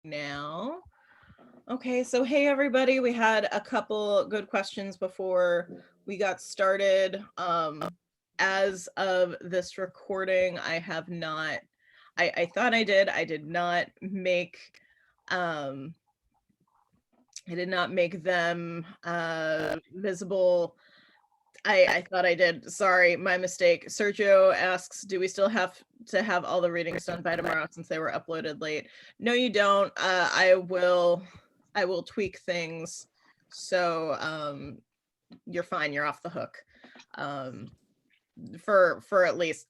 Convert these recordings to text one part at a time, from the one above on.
now. Okay, so hey everybody, we had a couple good questions before we got started. As of this recording, I have not, I thought I did not make, um, I did not make them visible. I thought I did. Sorry, my mistake. Sergio asks, do we still have to have all the readings done by tomorrow since they were uploaded late? No, you don't. I will tweak things. So you're fine. You're off the hook. For at least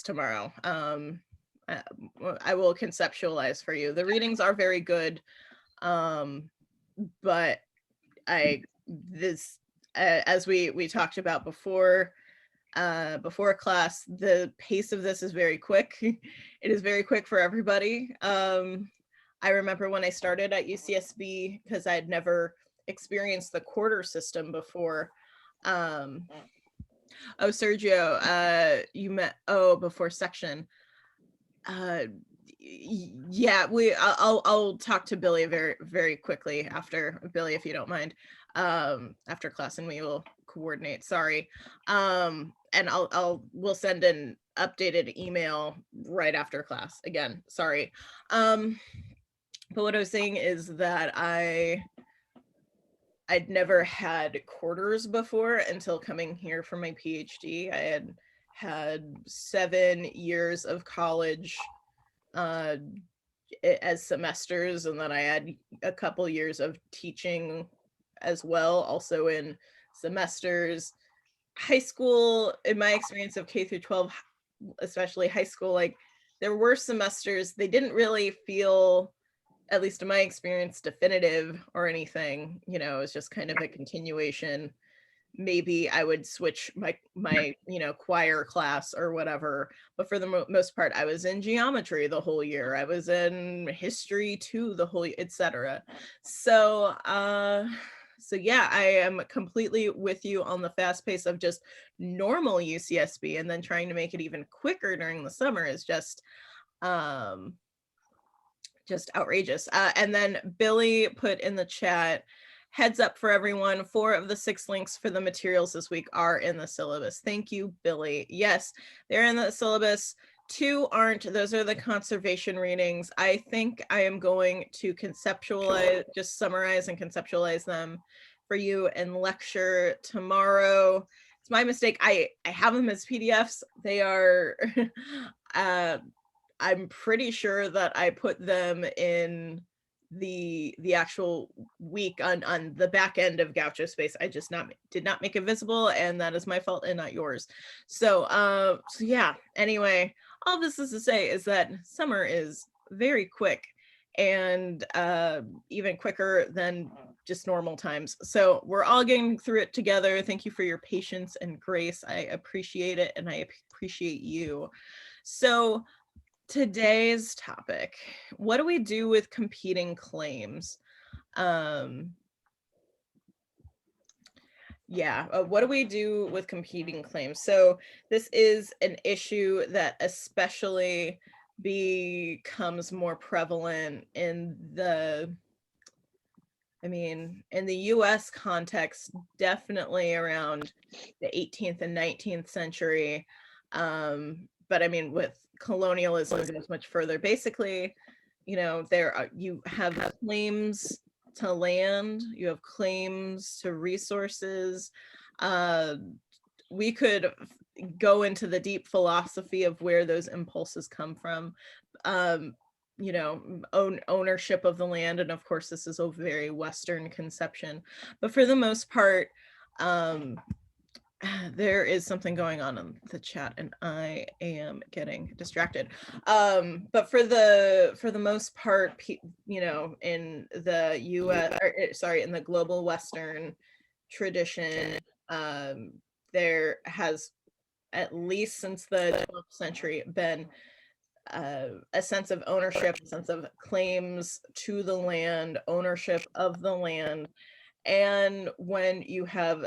tomorrow. I will conceptualize for you. The readings are very good. But as we talked about before class, the pace of this is very quick. It is very quick for everybody. I remember when I started at UCSB, because I had never experienced the quarter system before. Oh, Sergio, you met before section. Yeah, I'll talk to Billy very, very quickly after. Billy, if you don't mind, after class, and we will coordinate. Sorry. And we'll send an updated email right after class. Again, sorry. But what I was saying is that I'd never had quarters before until coming here for my PhD. I had 7 years of college as semesters, and then I had a couple years of teaching as well, also in semesters. High school, in my experience of K through 12, especially high school, like there were semesters, they didn't really feel, at least in my experience, definitive or anything. You know, it's just kind of a continuation. Maybe I would switch my choir class or whatever, but for the most part I was in geometry the whole year, I was in history too the whole, etc. So yeah, I am completely with you on the fast pace of just normal UCSB, and then trying to make it even quicker during the summer is just outrageous. And then Billy put in the chat, heads up for everyone, 4 of the 6 links for the materials this week are in the syllabus. Thank you, Billy. Yes, they're in the syllabus. 2 aren't. Those are the conservation readings. I think I am going to just summarize and conceptualize them for you in lecture tomorrow. It's my mistake. I have them as PDFs. They are I'm pretty sure that I put them in the actual week on the back end of Gaucho Space. I just did not make it visible, and that is my fault and not yours. So yeah, anyway, all this is to say is that summer is very quick, and even quicker than just normal times. So we're all getting through it together. Thank you for your patience and grace. I appreciate it, and I appreciate you. So today's topic, what do we do with competing claims? What do we do with competing claims? So this is an issue that especially becomes more prevalent in the US context, definitely around the 18th and 19th century. But I mean, with colonialism, it goes much further. Basically, you have claims to land, you have claims to resources. We could go into the deep philosophy of where those impulses come from. Ownership of the land, and of course this is a very Western conception, but for the most part, there is something going on in the chat and I am getting distracted. But for the most part, in the in the global Western tradition, there has, at least since the 12th century, been a sense of ownership, a sense of claims to the land, ownership of the land. And when you have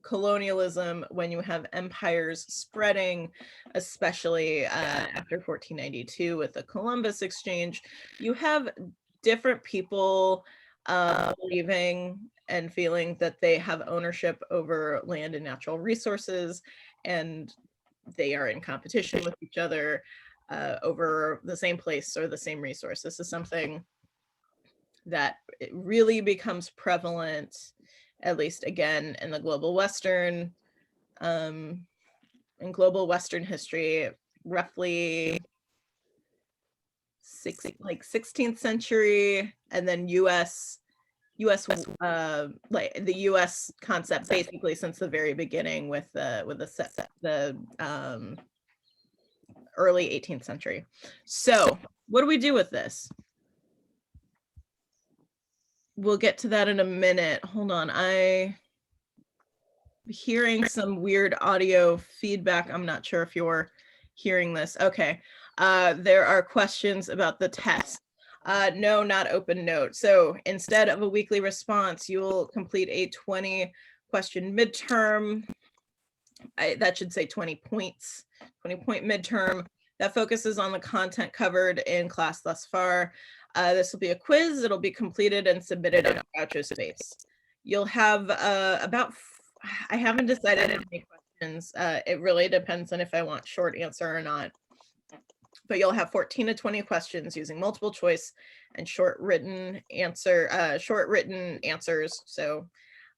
colonialism, when you have empires spreading, especially after 1492 with the Columbus Exchange, you have different people believing and feeling that they have ownership over land and natural resources, and they are in competition with each other over the same place or the same resource. This is something that it really becomes prevalent, at least again in the global Western, in global Western history, roughly 16th century, and then US like the US concept basically since the very beginning with the early 18th century. So what do we do with this? We'll get to that in a minute. Hold on, I'm hearing some weird audio feedback. I'm not sure if you're hearing this. Okay, there are questions about the test. No, not open note. So instead of a weekly response, you'll complete a 20 question midterm. That should say 20 points, 20-point midterm that focuses on the content covered in class thus far. This will be a quiz. It'll be completed and submitted on Gaucho Space. You'll have I haven't decided how many questions. It really depends on if I want short answer or not. But you'll have 14 to 20 questions using multiple choice and short written answers. So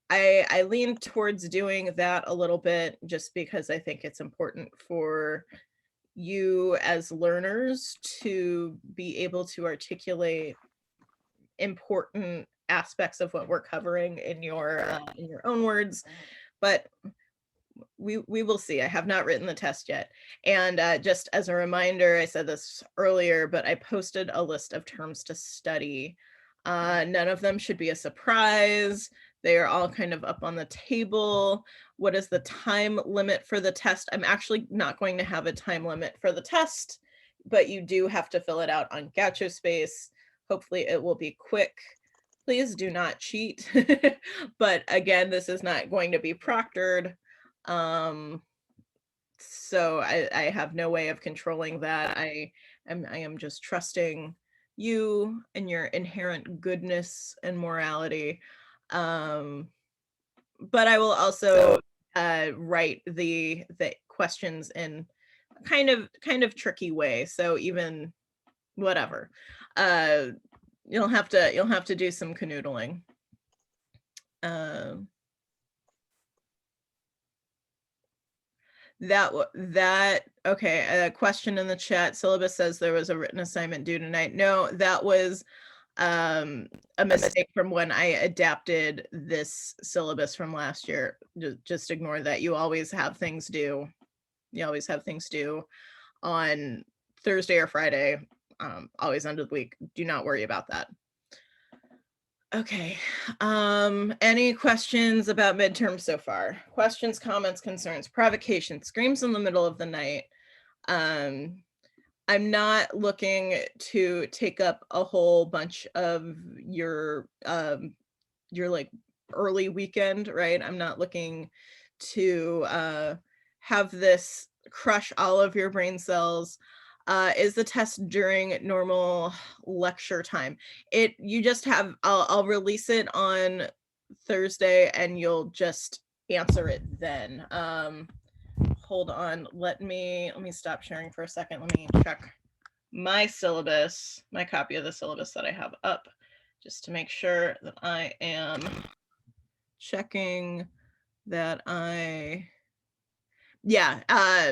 I lean towards doing that a little bit just because I think it's important for you as learners to be able to articulate important aspects of what we're covering in your own words. But we will see. I have not written the test yet. And just as a reminder, I said this earlier, but I posted a list of terms to study. None of them should be a surprise. They are all kind of up on the table. What is the time limit for the test? I'm actually not going to have a time limit for the test, but you do have to fill it out on Gaucho Space. Hopefully it will be quick. Please do not cheat. But again, this is not going to be proctored. So I have no way of controlling that. I am just trusting you and your inherent goodness and morality. But I will also write the questions in kind of tricky way. So even whatever, you'll have to do some canoodling. Okay, a question in the chat. Syllabus says there was a written assignment due tonight. No, that was a mistake from when I adapted this syllabus from last year. Just ignore that. You always have things due. You always have things due on Thursday or Friday, always end of the week. Do not worry about that. Okay, any questions about midterm so far? Questions, comments, concerns, provocation, screams in the middle of the night. I'm not looking to take up a whole bunch of your like early weekend, right? I'm not looking to have this crush all of your brain cells. Is the test during normal lecture time? You just have, I'll release it on Thursday and you'll just answer it then. Hold on, let me stop sharing for a second. Let me check my syllabus, my copy of the syllabus that I have up, just to make sure that I am checking that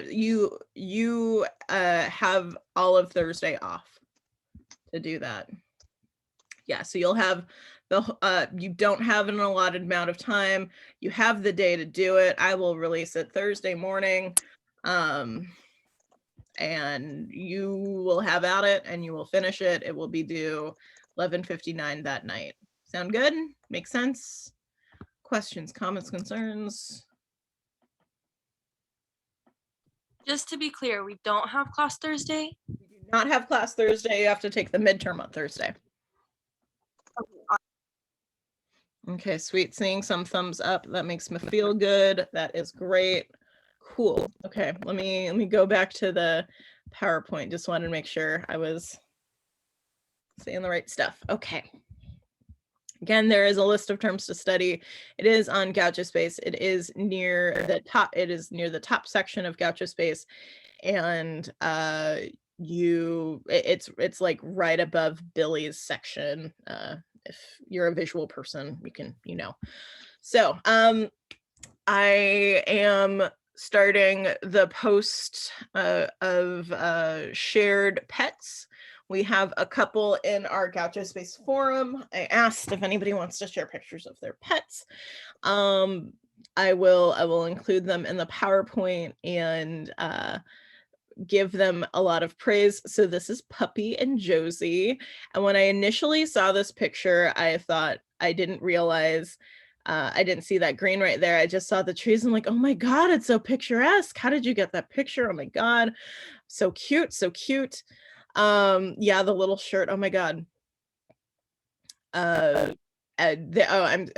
you have all of Thursday off to do that. Yeah, so you'll have you don't have an allotted amount of time. You have the day to do it. I will release it Thursday morning. And you will have at it and you will finish it. It will be due 11:59 that night. Sound good? Make sense? Questions, comments, concerns? Just to be clear, we don't have class Thursday? We do not have class Thursday. You have to take the midterm on Thursday. Okay, sweet. Seeing some thumbs up. That makes me feel good. That is great. Cool. Okay, let me go back to the PowerPoint. Just wanted to make sure I was saying the right stuff. Okay. Again, there is a list of terms to study. It is on GouchoSpace. It is near the top. It is near the top section of GouchoSpace, and it's like right above Billy's section. If you're a visual person, you can, So I am starting the post of shared pets. We have a couple in our GouchoSpace forum. I asked if anybody wants to share pictures of their pets. I will include them in the PowerPoint and give them a lot of praise. So this is Puppy and Josie. And when I initially saw this picture, I thought I didn't realize I didn't see that green right there. I just saw the trees and like, oh my God, it's so picturesque. How did you get that picture? Oh my God. So cute, so cute. Yeah, the little shirt. Oh my God. I'm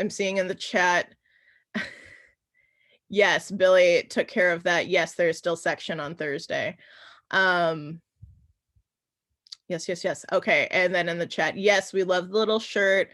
seeing in the chat. Yes, Billy took care of that. Yes, there's still section on Thursday. Yes. Okay, and then in the chat, yes, we love the little shirt.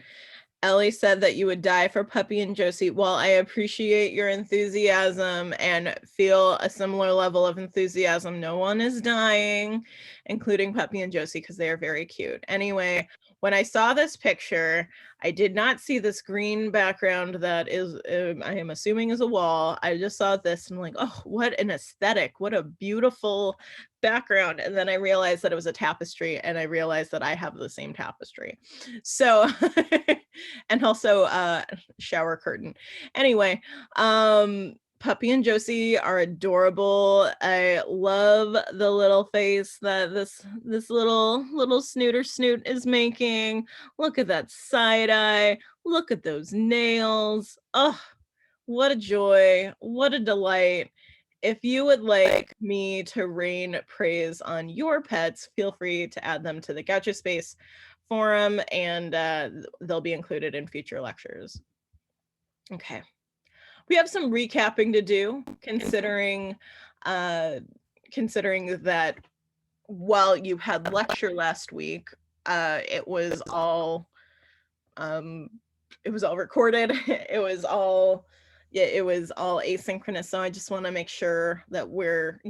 Ellie said that you would die for Puppy and Josie. Well, I appreciate your enthusiasm and feel a similar level of enthusiasm. No one is dying, including Puppy and Josie, because they are very cute. Anyway, when I saw this picture, I did not see this green background that is, I am assuming is a wall. I just saw this and I'm like, oh, what an aesthetic. What a beautiful background. And then I realized that it was a tapestry, and I realized that I have the same tapestry. So, and also shower curtain. Anyway, Puppy and Josie are adorable. I love the little face that this little snoot is making. Look at that side eye. Look at those nails. Oh, what a joy. What a delight. If you would like me to rain praise on your pets, feel free to add them to the GouchoSpace forum, and they'll be included in future lectures. Okay. We have some recapping to do, considering that while you had lecture last week, it was all recorded. It was all asynchronous. So I just want to make sure that we're,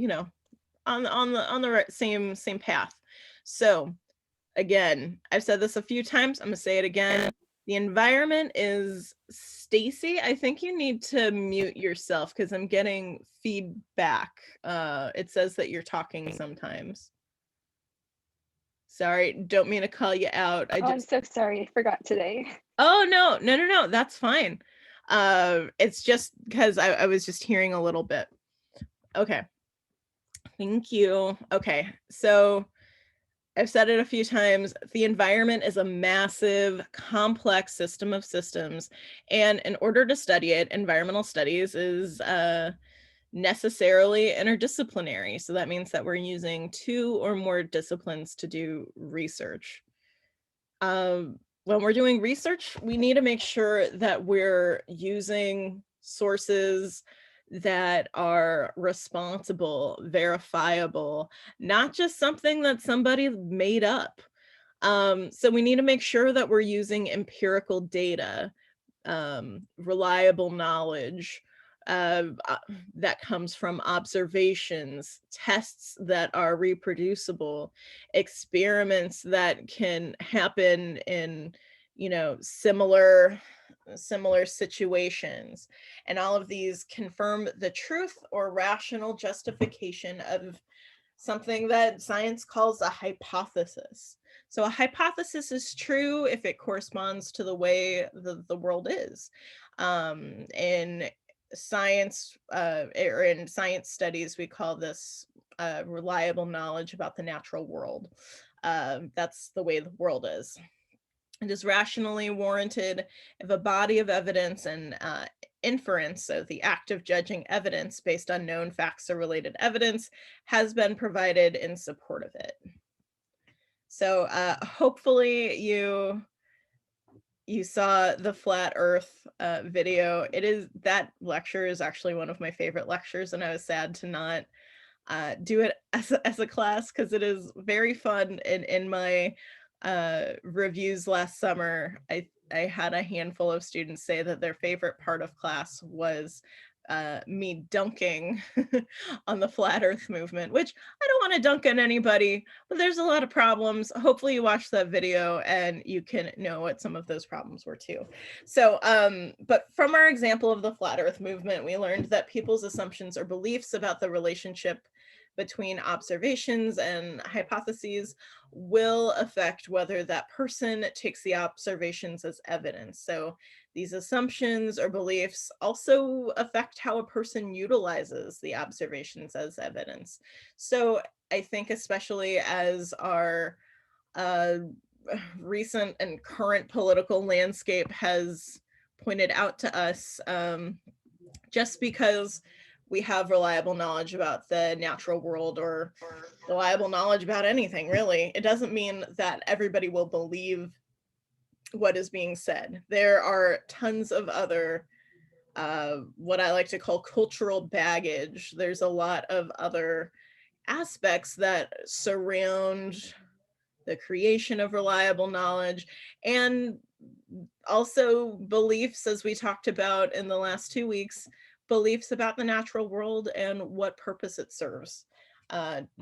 on the same path. So again, I've said this a few times. I'm gonna say it again. The environment is Stacy. I think you need to mute yourself because I'm getting feedback. It says that you're talking sometimes. Sorry, don't mean to call you out. I'm so sorry. I forgot today. Oh, no. That's fine. It's just because I was just hearing a little bit. Okay. Thank you. Okay. So I've said it a few times. The environment is a massive, complex system of systems. And in order to study it, environmental studies is necessarily interdisciplinary. So that means that we're using 2 or more disciplines to do research. When we're doing research, we need to make sure that we're using sources that are responsible, verifiable, not just something that somebody made up. So we need to make sure that we're using empirical data, reliable knowledge, that comes from observations, tests that are reproducible, experiments that can happen in, similar situations. And all of these confirm the truth or rational justification of something that science calls a hypothesis. So a hypothesis is true if it corresponds to the way the world is. In science, or in science studies, we call this reliable knowledge about the natural world. That's the way the world is. It is rationally warranted if a body of evidence and inference, so the act of judging evidence based on known facts or related evidence, has been provided in support of it. So hopefully you you saw the flat earth video. That lecture is actually one of my favorite lectures, and I was sad to not do it as a class, because it is very fun. And in my reviews last summer, I had a handful of students say that their favorite part of class was me dunking on the flat earth movement, which I don't want to dunk on anybody, but there's a lot of problems. Hopefully you watch that video and you can know what some of those problems were too. So, but from our example of the flat earth movement, we learned that people's assumptions or beliefs about the relationship between observations and hypotheses will affect whether that person takes the observations as evidence. So these assumptions or beliefs also affect how a person utilizes the observations as evidence. So I think, especially as our uh, recent and current political landscape has pointed out to us, just because we have reliable knowledge about the natural world, or reliable knowledge about anything really, it doesn't mean that everybody will believe what is being said. There are tons of other what I like to call cultural baggage. There's a lot of other aspects that surround the creation of reliable knowledge, and also beliefs, as we talked about in the last 2 weeks, beliefs about the natural world and what purpose it serves,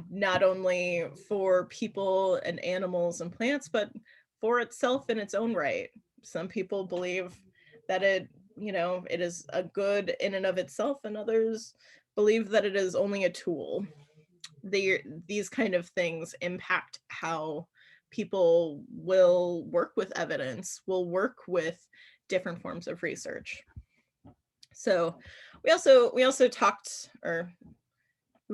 not only for people and animals and plants, but for itself in its own right. Some people believe that it is a good in and of itself, and others believe that it is only a tool. These kind of things impact how people will work with evidence, will work with different forms of research. So we also talked, or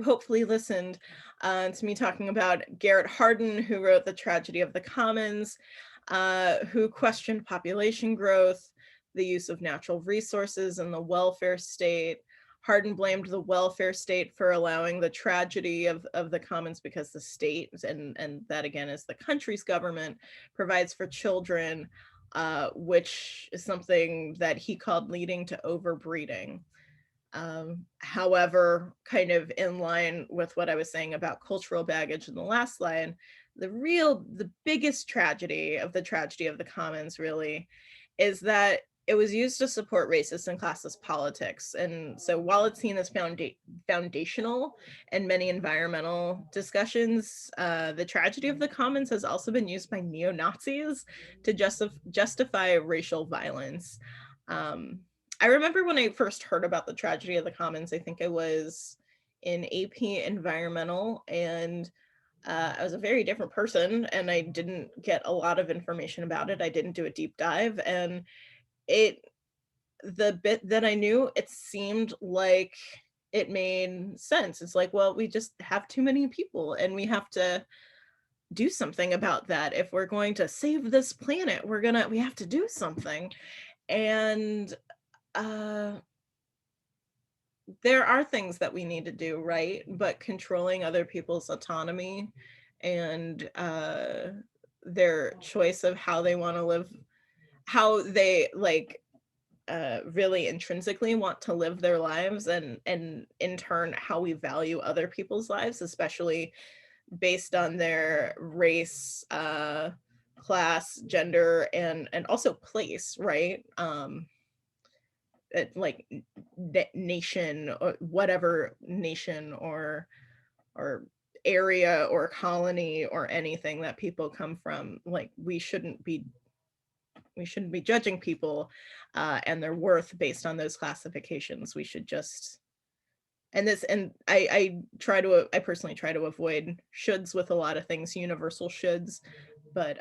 hopefully listened, to me talking about Garrett Hardin, who wrote The Tragedy of the Commons, who questioned population growth, the use of natural resources, and the welfare state. Hardin blamed the welfare state for allowing the tragedy of the commons because the state, and that again is the country's government, provides for children, which is something that he called leading to overbreeding. However, kind of in line with what I was saying about cultural baggage in the last line, the biggest tragedy of the commons really is that it was used to support racist and classist politics. And so while it's seen as foundational in many environmental discussions, the tragedy of the commons has also been used by neo-Nazis to justify racial violence. I remember when I first heard about the tragedy of the commons, I think I was in AP Environmental, and I was a very different person, and I didn't get a lot of information about it. I didn't do a deep dive, and the bit that I knew, it seemed like it made sense. It's like, well, we just have too many people, and we have to do something about that. If we're going to save this planet, we have to do something. And there are things that we need to do, right? But controlling other people's autonomy and their choice of how they want to live, how they really intrinsically want to live their lives, and in turn how we value other people's lives, especially based on their race, class, gender, and also place, right? Like nation, or whatever nation or area or colony or anything that people come from, like we shouldn't be judging people and their worth based on those classifications. We should just, and I personally try to avoid shoulds with a lot of things, universal shoulds, but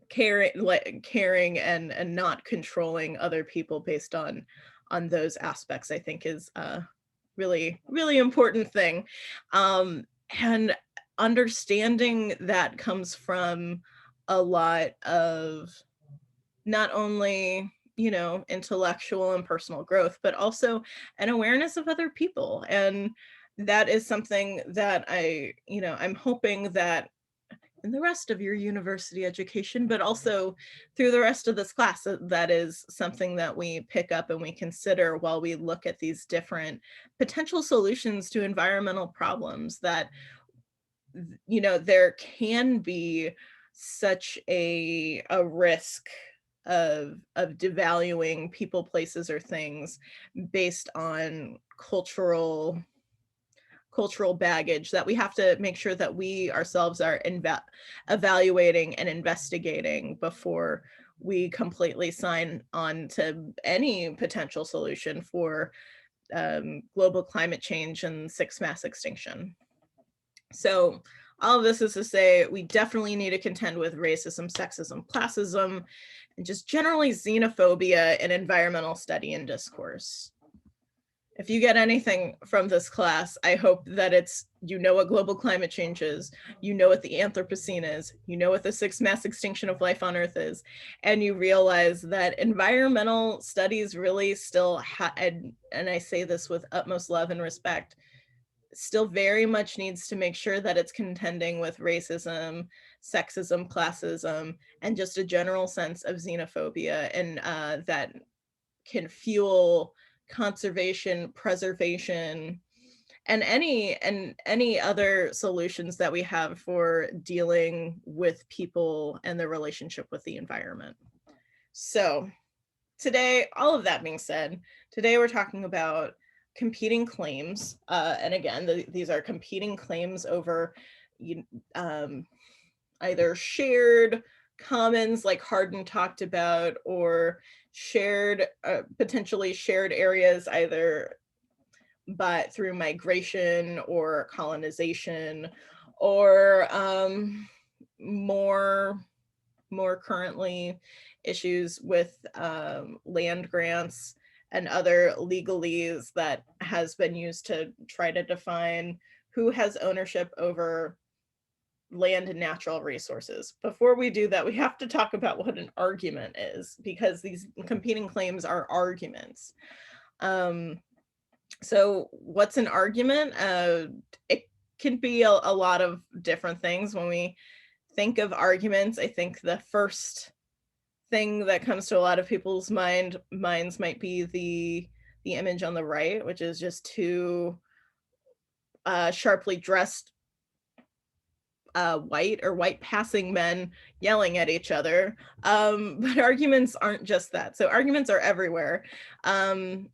caring and not controlling other people based on those aspects, I think is a really, really important thing. And understanding that comes from a lot of not only intellectual and personal growth, but also an awareness of other people. And that is something that I'm hoping that in the rest of your university education, but also through the rest of this class. That is something that we pick up and we consider while we look at these different potential solutions to environmental problems that, you know, there can be such a risk of devaluing people, places, or things based on cultural baggage, that we have to make sure that we ourselves are evaluating and investigating before we completely sign on to any potential solution for global climate change and sixth mass extinction. So all of this is to say we definitely need to contend with racism, sexism, classism, and just generally xenophobia in environmental study and discourse. If you get anything from this class, I hope that it's, you know what global climate change is, you know what the Anthropocene is, you know what the sixth mass extinction of life on Earth is, and you realize that environmental studies really still, and I say this with utmost love and respect, still very much needs to make sure that it's contending with racism, sexism, classism, and just a general sense of xenophobia, and that can fuel conservation, preservation, and any other solutions that we have for dealing with people and their relationship with the environment. So today, all of that being said, today we're talking about competing claims. And again, these are competing claims over either shared commons like Hardin talked about, or shared, potentially shared areas, either through migration or colonization, or more currently issues with land grants and other legalese that has been used to try to define who has ownership over land and natural resources. Before we do that, we have to talk about what an argument is, because these competing claims are arguments. So what's an argument? It can be a lot of different things. When we think of arguments, I think the first thing that comes to a lot of people's minds might be the image on the right, which is just two sharply dressed white passing men yelling at each other. But arguments aren't just that. So arguments are everywhere. And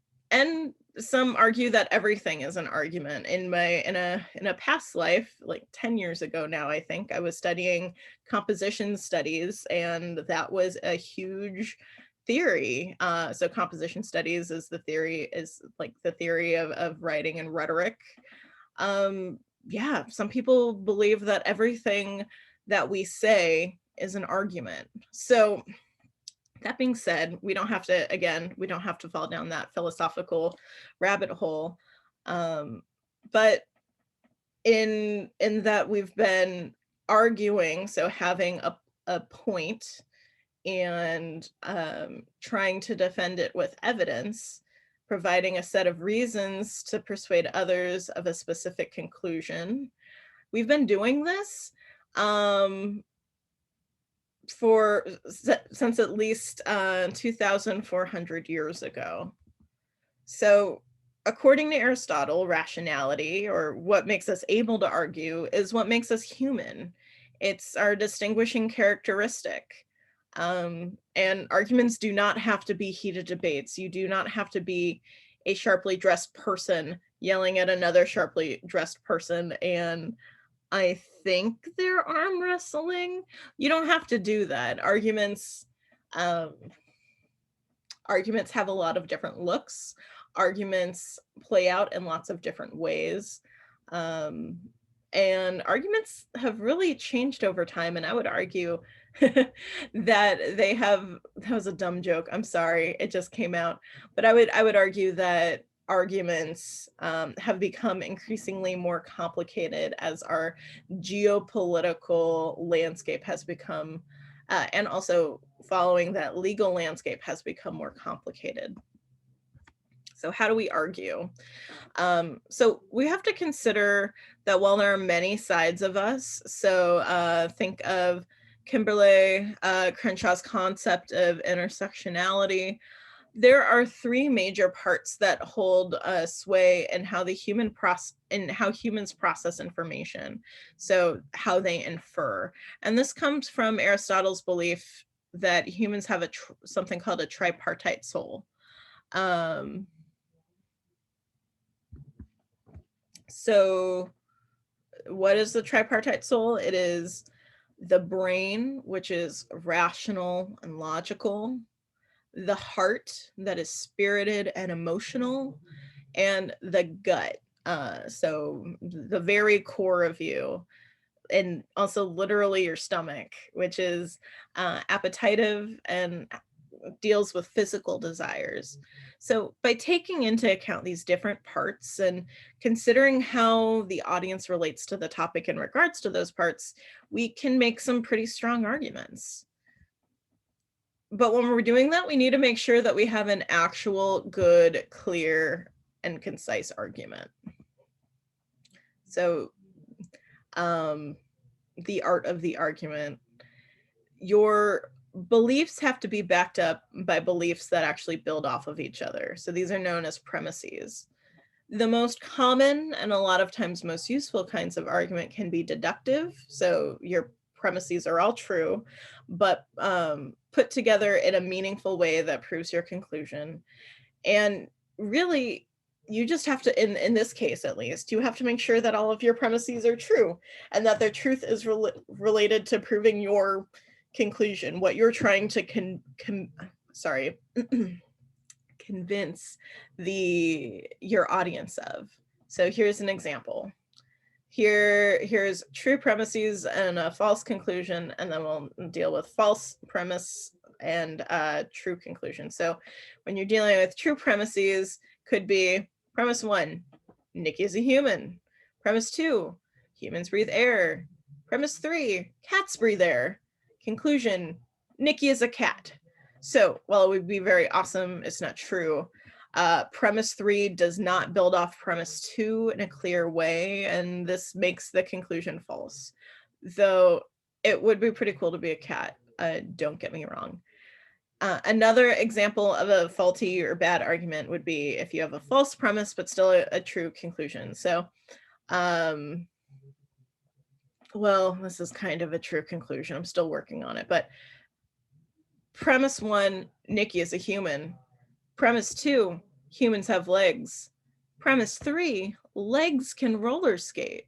some argue that everything is an argument. In a past life, like 10 years ago now, I think, I was studying composition studies, and that was a huge theory. So composition studies is like the theory of writing and rhetoric. Yeah, some people believe that everything that we say is an argument. So that being said, we don't have to fall down that philosophical rabbit hole. But in that we've been arguing, so having a point and trying to defend it with evidence, providing a set of reasons to persuade others of a specific conclusion. We've been doing this since at least 2,400 years ago. So according to Aristotle, rationality, or what makes us able to argue, is what makes us human. It's our distinguishing characteristic. And arguments do not have to be heated debates. You do not have to be a sharply dressed person yelling at another sharply dressed person, and I think they're arm wrestling. You don't have to do that. Arguments have a lot of different looks. Arguments play out in lots of different ways. And arguments have really changed over time. And I would argue that that was a dumb joke. I'm sorry, it just came out. But I would argue that arguments have become increasingly more complicated as our geopolitical landscape has become, and also following that legal landscape has become more complicated. So how do we argue? So we have to consider that while there are many sides of us, so think of Kimberly Crenshaw's concept of intersectionality. There are three major parts that hold sway in how how humans process information. So how they infer, and this comes from Aristotle's belief that humans have something called a tripartite soul. So what is the tripartite soul? It is the brain, which is rational and logical, the heart that is spirited and emotional, and the gut. So the very core of you, and also literally your stomach, which is appetitive and deals with physical desires. So by taking into account these different parts and considering how the audience relates to the topic in regards to those parts, we can make some pretty strong arguments. But when we're doing that, we need to make sure that we have an actual good, clear, and concise argument. So the art of the argument. Your beliefs have to be backed up by beliefs that actually build off of each other. So these are known as premises. The most common and a lot of times most useful kinds of argument can be deductive. So your premises are all true, but put together in a meaningful way that proves your conclusion. And really, you just have to, in this case at least, you have to make sure that all of your premises are true and that their truth is related to proving your conclusion, what you're trying to convince your audience of. So here's an example. Here's true premises and a false conclusion, and then we'll deal with false premise and true conclusion. So when you're dealing with true premises, could be premise 1, Nikki is a human. Premise 2, humans breathe air. Premise 3, cats breathe air. Conclusion, Nikki is a cat. So while it would be very awesome, it's not true. Premise 3 does not build off premise 2 in a clear way, and this makes the conclusion false. Though it would be pretty cool to be a cat, don't get me wrong. Another example of a faulty or bad argument would be if you have a false premise but still a true conclusion. So, well, this is kind of a true conclusion. I'm still working on it, but premise 1, Nikki is a human. Premise 2, humans have legs. Premise 3, legs can roller skate.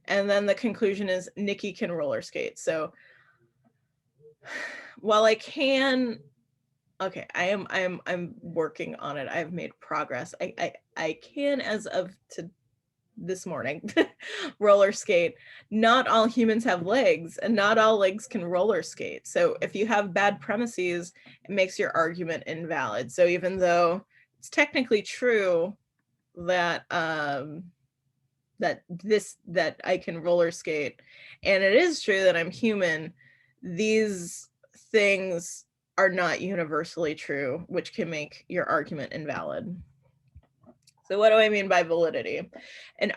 And then the conclusion is Nikki can roller skate. So while I can, okay, I'm working on it. I've made progress. I can, as of this morning, roller skate. Not all humans have legs, and not all legs can roller skate. So if you have bad premises, it makes your argument invalid. So even though it's technically true that that I can roller skate, and it is true that I'm human, these things are not universally true, which can make your argument invalid. So what do I mean by validity? An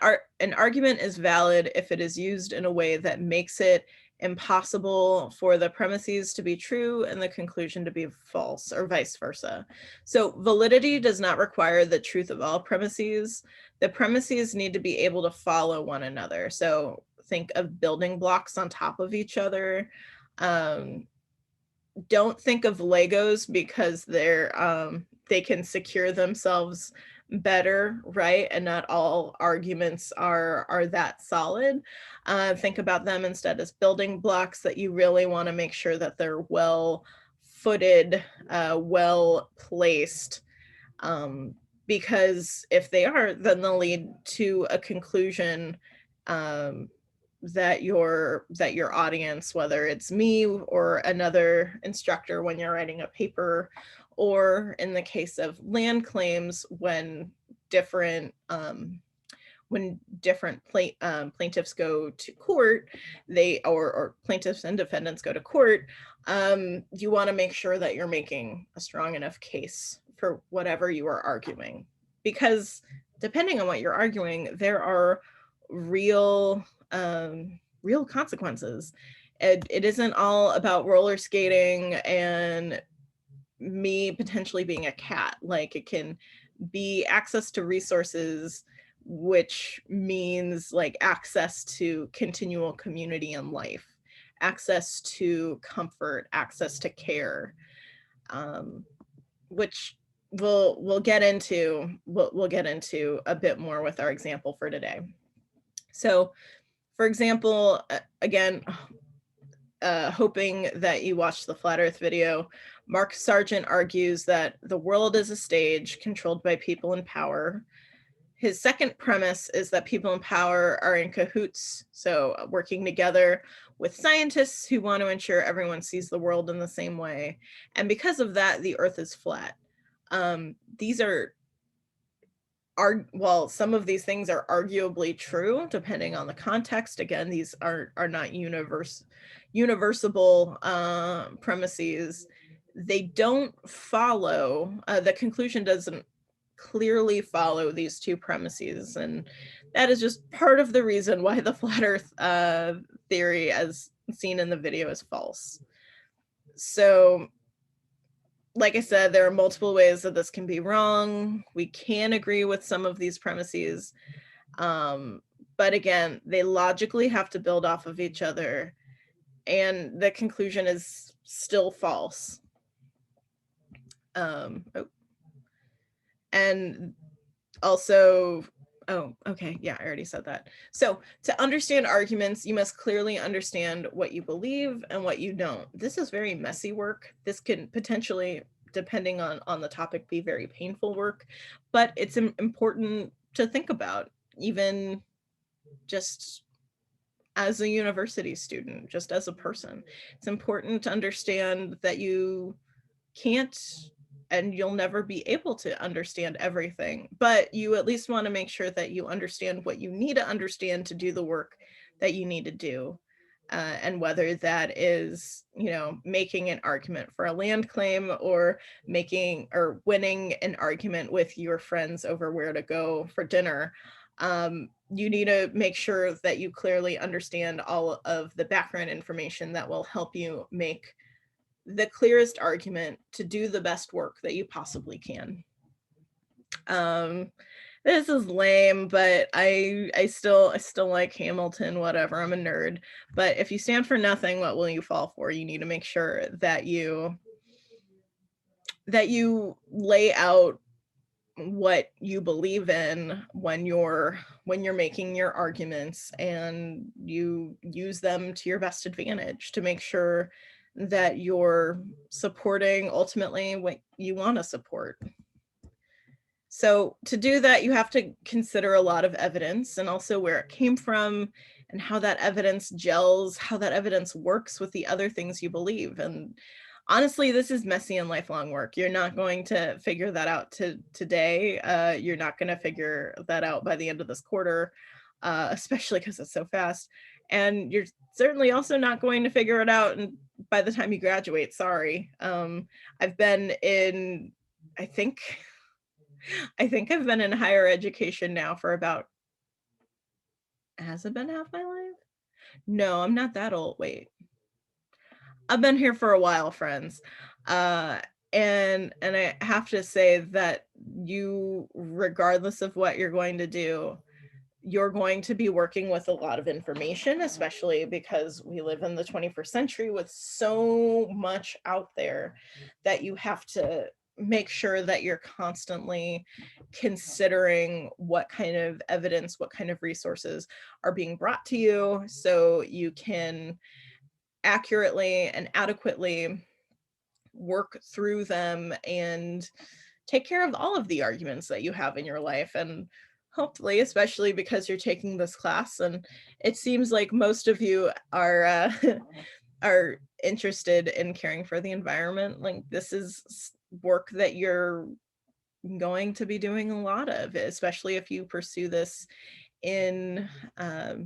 argument is valid if it is used in a way that makes it impossible for the premises to be true and the conclusion to be false, or vice versa. So validity does not require the truth of all premises. The premises need to be able to follow one another. So think of building blocks on top of each other. Don't think of Legos because they can secure themselves better, right? And not all arguments are that solid. Think about them instead as building blocks that you really want to make sure that they're well footed, well placed, because if they aren't, then they'll lead to a conclusion that your audience, whether it's me or another instructor when you're writing a paper, or in the case of land claims, when different plaintiffs go to court, or plaintiffs and defendants go to court, you want to make sure that you're making a strong enough case for whatever you are arguing. because depending on what you're arguing, there are real real consequences. It isn't all about roller skating and me potentially being a cat. Like, it can be access to resources, which means like access to continual community and life, access to comfort, access to care, which we'll get into. We'll get into a bit more with our example for today. So, for example, again, hoping that you watched the Flat Earth video, Mark Sargent argues that the world is a stage controlled by people in power. His second premise is that people in power are in cahoots, so working together with scientists who want to ensure everyone sees the world in the same way. And because of that, the Earth is flat. These are well, some of these things are arguably true depending on the context. Again, these are not universal premises. They don't follow, the conclusion doesn't clearly follow these two premises, and that is just part of the reason why the flat earth theory as seen in the video is false. So, like I said, there are multiple ways that this can be wrong. We can agree with some of these premises, but again, they logically have to build off of each other, and the conclusion is still false. And also, okay, yeah, I already said that. So to understand arguments, you must clearly understand what you believe and what you don't. This is very messy work. This can potentially, depending on the topic, be very painful work, but it's important to think about, even just as a university student, just as a person. It's important to understand that you can't and you'll never be able to understand everything, but you at least want to make sure that you understand what you need to understand to do the work that you need to do. And whether that is, making an argument for a land claim, or making or winning an argument with your friends over where to go for dinner, you need to make sure that you clearly understand all of the background information that will help you make the clearest argument to do the best work that you possibly can. This is lame, but I still like Hamilton, whatever. I'm a nerd. But if you stand for nothing, what will you fall for? You need to make sure that you lay out what you believe in when you're making your arguments, and you use them to your best advantage to make sure that you're supporting ultimately what you want to support. So to do that, you have to consider a lot of evidence, and also where it came from, and how that evidence gels, how that evidence works with the other things you believe. And honestly, this is messy and lifelong work. You're not going to figure that out today. You're not going to figure that out by the end of this quarter, especially because it's so fast. And you're certainly also not going to figure it out by the time you graduate. Sorry. I've been in, I think I've been in higher education now for about, has it been half my life? No, I'm not that old. Wait. I've been here for a while, friends. And I have to say that you, regardless of what you're going to do, you're going to be working with a lot of information, especially because we live in the 21st century with so much out there that you have to make sure that you're constantly considering what kind of evidence, what kind of resources are being brought to you, so you can accurately and adequately work through them and take care of all of the arguments that you have in your life. And hopefully, especially because you're taking this class and it seems like most of you are are interested in caring for the environment, like this is work that you're going to be doing a lot of, especially if you pursue this in a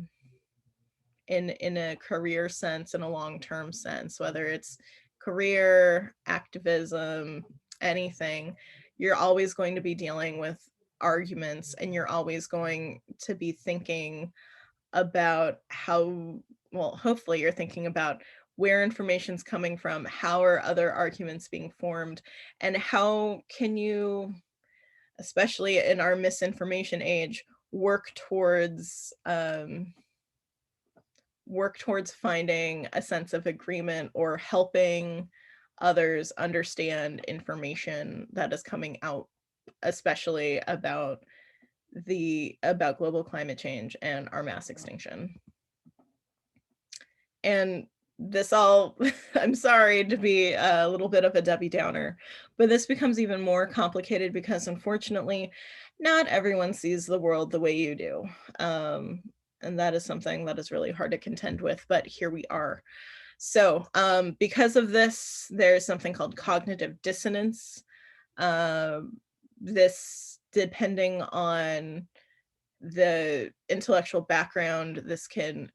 career sense, in a long-term sense, whether it's career, activism, anything. You're always going to be dealing with arguments, and you're always going to be thinking about how, well, hopefully you're thinking about where information's coming from, how are other arguments being formed, and how can you, especially in our misinformation age, work towards finding a sense of agreement or helping others understand information that is coming out, especially about global climate change and our mass extinction. And this all, I'm sorry to be a little bit of a Debbie Downer, but this becomes even more complicated because unfortunately, not everyone sees the world the way you do. And that is something that is really hard to contend with, but here we are. So because of this, there's something called cognitive dissonance. This, depending on the intellectual background, this can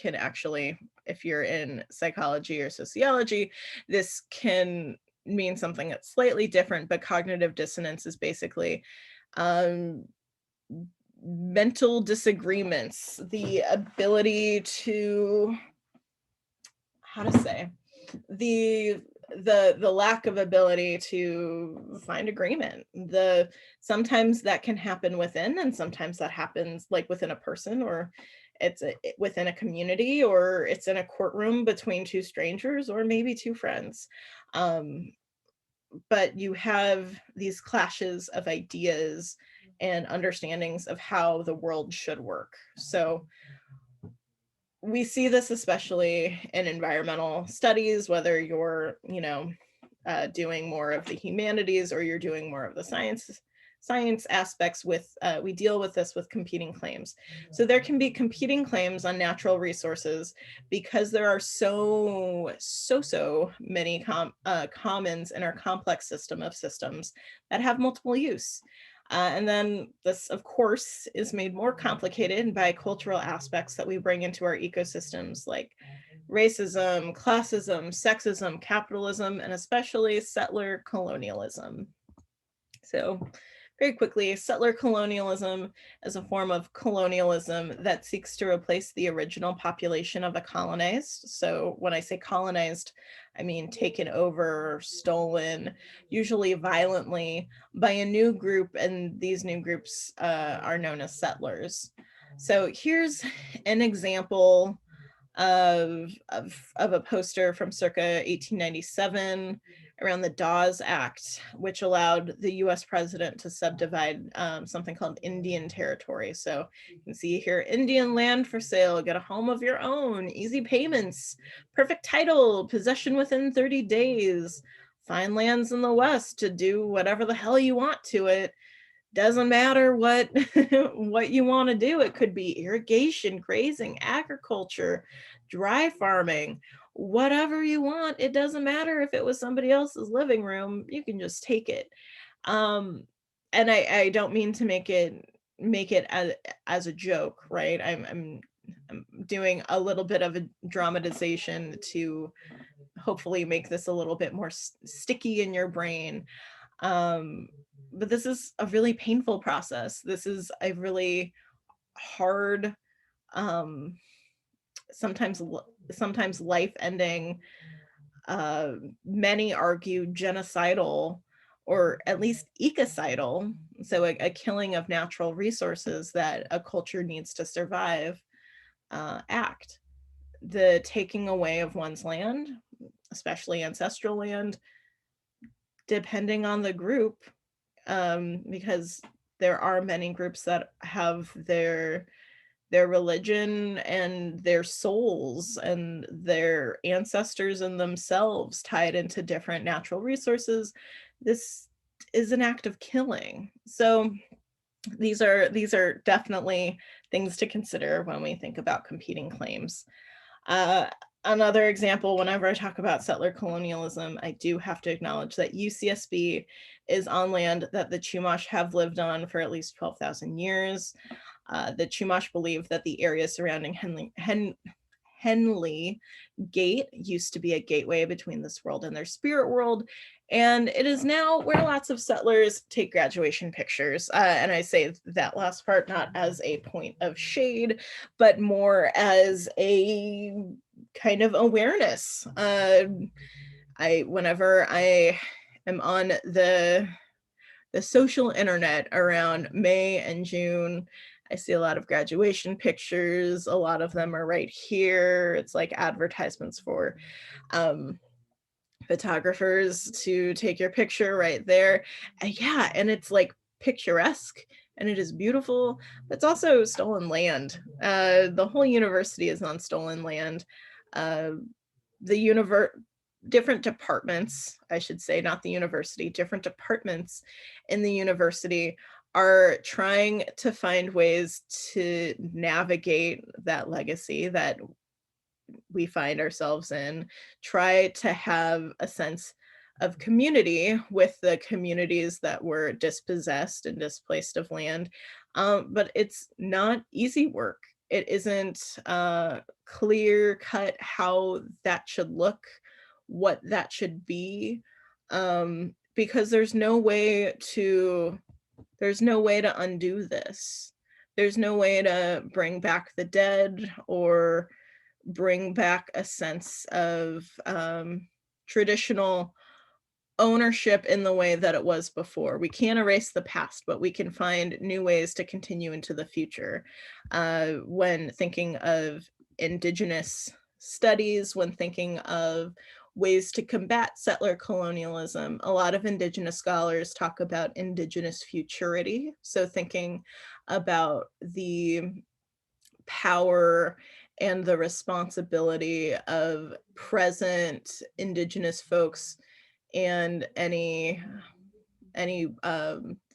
actually, if you're in psychology or sociology, this can mean something that's slightly different, but cognitive dissonance is basically mental disagreements, the ability to, how to say, the lack of ability to find agreement. Sometimes that can happen within, and sometimes that happens like within a person, or it's within a community, or it's in a courtroom between two strangers, or maybe two friends. But you have these clashes of ideas and understandings of how the world should work. So we see this especially in environmental studies, whether you're, doing more of the humanities or you're doing more of the science aspects. We deal with this with competing claims. So there can be competing claims on natural resources because there are so many commons in our complex system of systems that have multiple use. And then this, of course, is made more complicated by cultural aspects that we bring into our ecosystems, like racism, classism, sexism, capitalism, and especially settler colonialism. So very quickly, settler colonialism is a form of colonialism that seeks to replace the original population of the colonized. So when I say colonized, I mean taken over, stolen, usually violently, by a new group, and these new groups are known as settlers. So here's an example of a poster from circa 1897 around the Dawes Act, which allowed the US president to subdivide something called Indian Territory. So you can see here, Indian land for sale, get a home of your own, easy payments, perfect title, possession within 30 days, fine lands in the West to do whatever the hell you want to it. Doesn't matter what what you want to do. It could be irrigation, grazing, agriculture, dry farming, whatever you want. It doesn't matter if it was somebody else's living room. You can just take it. And I don't mean to make it as a joke, right? I'm doing a little bit of a dramatization to hopefully make this a little bit more sticky in your brain. But this is a really painful process. This is a really hard, sometimes life-ending, many argue genocidal, or at least ecocidal, so a killing of natural resources that a culture needs to survive, act. The taking away of one's land, especially ancestral land, depending on the group, because there are many groups that have their religion and their souls and their ancestors and themselves tied into different natural resources. This is an act of killing. So these are definitely things to consider when we think about competing claims. Another example, whenever I talk about settler colonialism, I do have to acknowledge that UCSB is on land that the Chumash have lived on for at least 12,000 years. The Chumash believe that the area surrounding Henley Gate used to be a gateway between this world and their spirit world. And it is now where lots of settlers take graduation pictures. And I say that last part not as a point of shade, but more as a kind of awareness. Whenever I am on the social internet around May and June, I see a lot of graduation pictures. A lot of them are right here. It's like advertisements for photographers to take your picture right there. And yeah, and it's like picturesque and it is beautiful, but it's also stolen land. The whole university is on stolen land. The different departments, I should say, not the university, different departments in the university are trying to find ways to navigate that legacy that we find ourselves in, try to have a sense of community with the communities that were dispossessed and displaced of land. But it's not easy work. It isn't clear cut how that should look, what that should be, because there's no way to undo this. There's no way to bring back the dead or bring back a sense of traditional ownership in the way that it was before. We can't erase the past, but we can find new ways to continue into the future. When thinking of Indigenous studies, when thinking of ways to combat settler colonialism, a lot of Indigenous scholars talk about Indigenous futurity. So thinking about the power and the responsibility of present Indigenous folks and any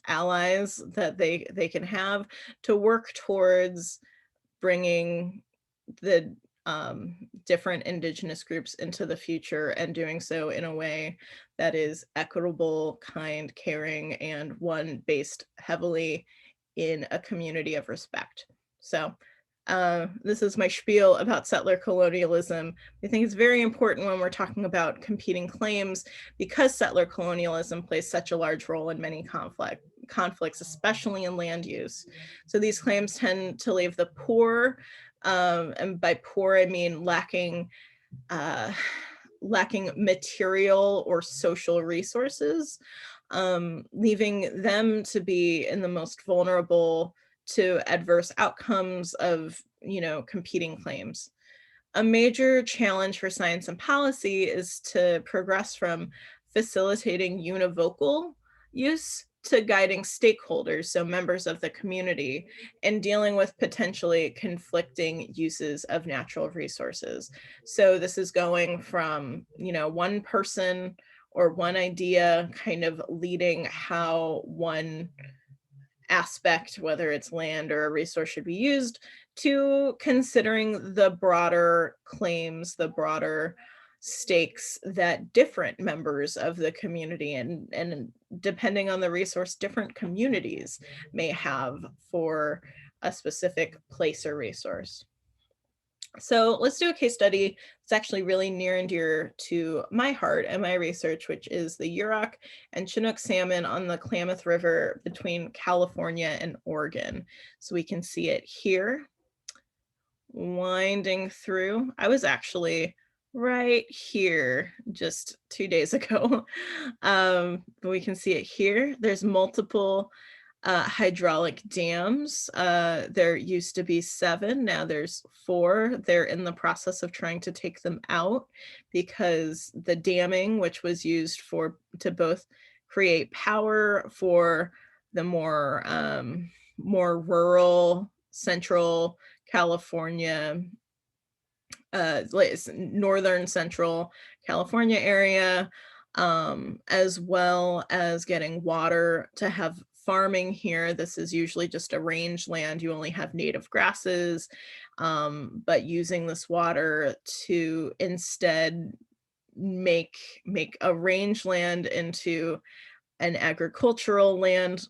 allies that they can have to work towards bringing the different Indigenous groups into the future and doing so in a way that is equitable, kind, caring, and one based heavily in a community of respect. So this is my spiel about settler colonialism. I think it's very important when we're talking about competing claims because settler colonialism plays such a large role in many conflicts, especially in land use. So these claims tend to leave the poor, and by poor I mean lacking material or social resources, leaving them to be in the most vulnerable to adverse outcomes of, competing claims. A major challenge for science and policy is to progress from facilitating univocal use to guiding stakeholders, so members of the community, and dealing with potentially conflicting uses of natural resources. So this is going from, one person or one idea kind of leading how one aspect, whether it's land or a resource, should be used, to considering the broader claims, the broader stakes that different members of the community and depending on the resource, different communities may have for a specific place or resource. So let's do a case study. It's actually really near and dear to my heart and my research, which is the Yurok and Chinook salmon on the Klamath River between California and Oregon. So we can see it here, winding through. I was actually right here just 2 days ago, but we can see it here. There's multiple hydraulic dams. There used to be 7, now there's 4. They're in the process of trying to take them out because the damming, which was used to both create power for the more rural central California, northern central California area, as well as getting water to have farming here. This is usually just a rangeland. You only have native grasses, but using this water to instead make a rangeland into an agricultural land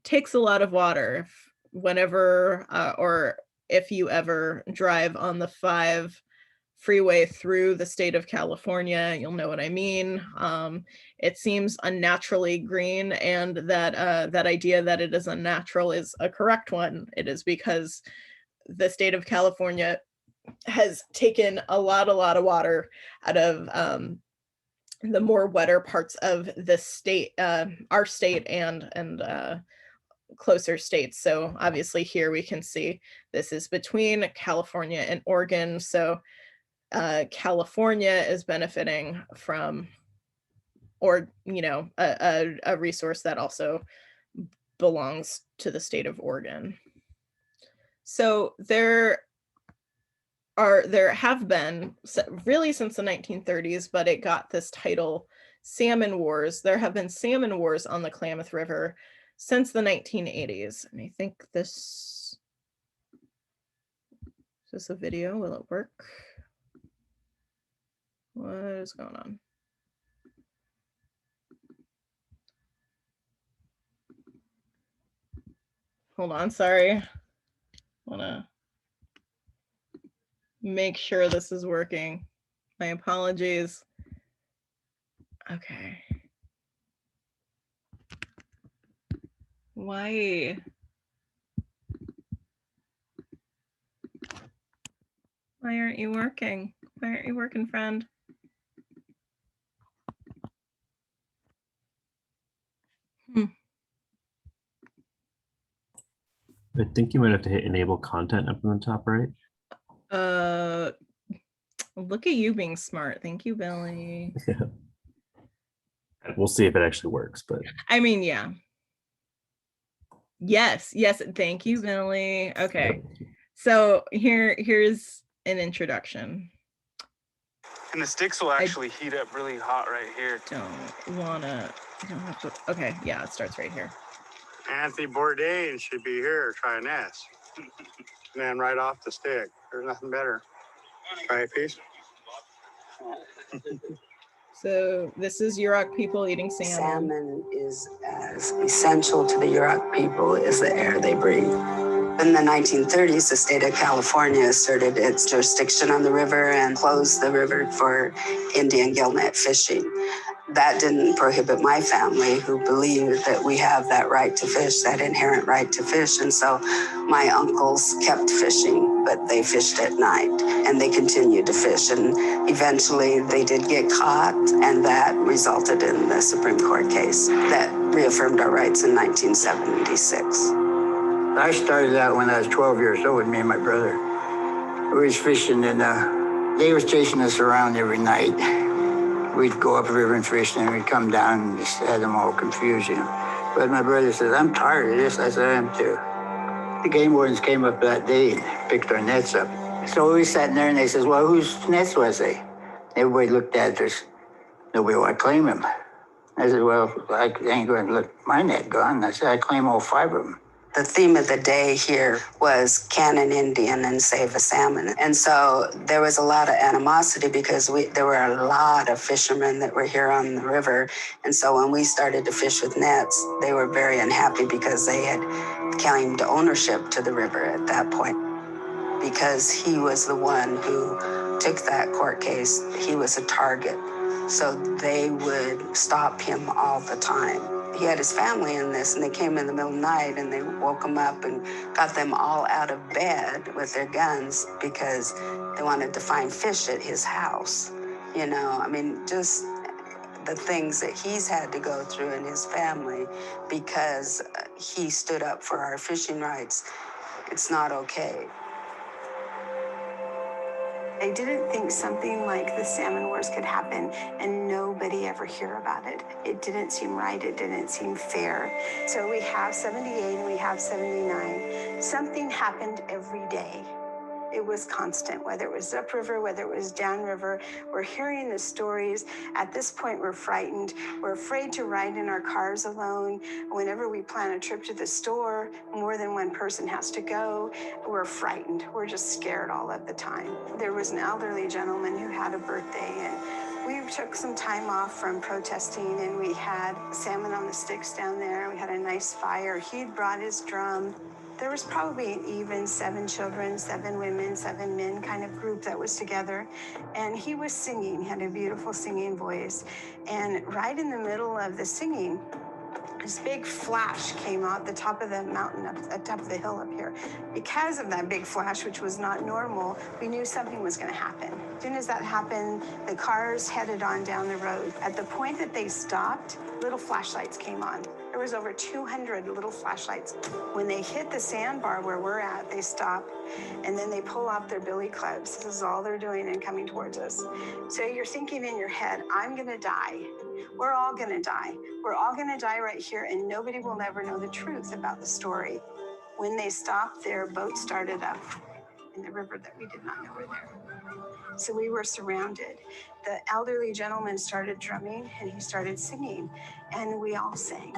takes a lot of water. Whenever or if you ever drive on the 5 freeway through the state of California, you'll know what I mean. It seems unnaturally green, and that idea that it is unnatural is a correct one. It is because the state of California has taken a lot of water out of the more wetter parts of the state, our state, and closer states. So obviously here we can see this is between California and Oregon. So California is benefiting from, or a resource that also belongs to the state of Oregon. So there have been, really since the 1930s, but it got this title, salmon wars. There have been salmon wars on the Klamath River since the 1980s. And I think this is this a video. Will it work? What is going on? Hold on, sorry. Wanna make sure this is working. My apologies. Okay. Why? Why aren't you working? Why aren't you working, friend? I think you might have to hit enable content up in the top right. Look at you being smart. Thank you, Billy. Yeah. We'll see if it actually works, but I mean, yeah. Yes, thank you, Billy. Okay. So here's an introduction. And the sticks will actually heat up really hot right here. You don't have to, okay, yeah, it starts right here. Anthony Bourdain should be here trying this. Man, right off the stick. There's nothing better. Try a piece. So this is Yurok people eating salmon. Salmon is as essential to the Yurok people as the air they breathe. In the 1930s, the state of California asserted its jurisdiction on the river and closed the river for Indian gillnet fishing. That didn't prohibit my family, who believed that we have that right to fish, that inherent right to fish. And so my uncles kept fishing, but they fished at night and they continued to fish. And eventually they did get caught, and that resulted in the Supreme Court case that reaffirmed our rights in 1976. I started out when I was 12 years old with me and my brother. We was fishing, and they was chasing us around every night. We'd go up the river and fish, and we'd come down and just had them all confused, you know. But my brother says, I'm tired of this. I said, I am too. The game wardens came up that day and picked our nets up. So we sat in there, and they says, well, whose nets was they? Everybody looked at us. Nobody wanted to claim them. I said, well, I ain't going to let my net gone. I said, I claim all 5 of them. The theme of the day here was can an Indian and save a salmon. And so there was a lot of animosity because there were a lot of fishermen that were here on the river. And so when we started to fish with nets, they were very unhappy because they had claimed ownership to the river at that point. Because he was the one who took that court case, he was a target. So they would stop him all the time. He had his family in this, and they came in the middle of the night and they woke him up and got them all out of bed with their guns because they wanted to find fish at his house. You know, I mean, just the things that he's had to go through in his family because he stood up for our fishing rights. It's not okay. I didn't think something like the salmon wars could happen and nobody ever hear about it. It didn't seem right. It didn't seem fair. So we have 78 and we have 79. Something happened every day. It was constant, whether it was upriver, whether it was downriver. We're hearing the stories. At this point, we're frightened. We're afraid to ride in our cars alone. Whenever we plan a trip to the store, more than one person has to go. We're frightened. We're just scared all of the time. There was an elderly gentleman who had a birthday, and we took some time off from protesting, and we had salmon on the sticks down there. We had a nice fire. He'd brought his drum. There was probably an even 7 children, 7 women, 7 men kind of group that was together. And he was singing, had a beautiful singing voice. And right in the middle of the singing, this big flash came out the top of the mountain, up top of the hill up here. Because of that big flash, which was not normal, we knew something was going to happen. As soon as that happened, the cars headed on down the road. At the point that they stopped, little flashlights came on. There was over 200 little flashlights. When they hit the sandbar where we're at, they stop, and then they pull out their billy clubs. This is all they're doing and coming towards us. So you're thinking in your head, I'm going to die. We're all going to die. We're all going to die right here, and nobody will ever know the truth about the story. When they stopped, their boat started up in the river that we did not know were there. So we were surrounded. The elderly gentleman started drumming, and he started singing, and we all sang.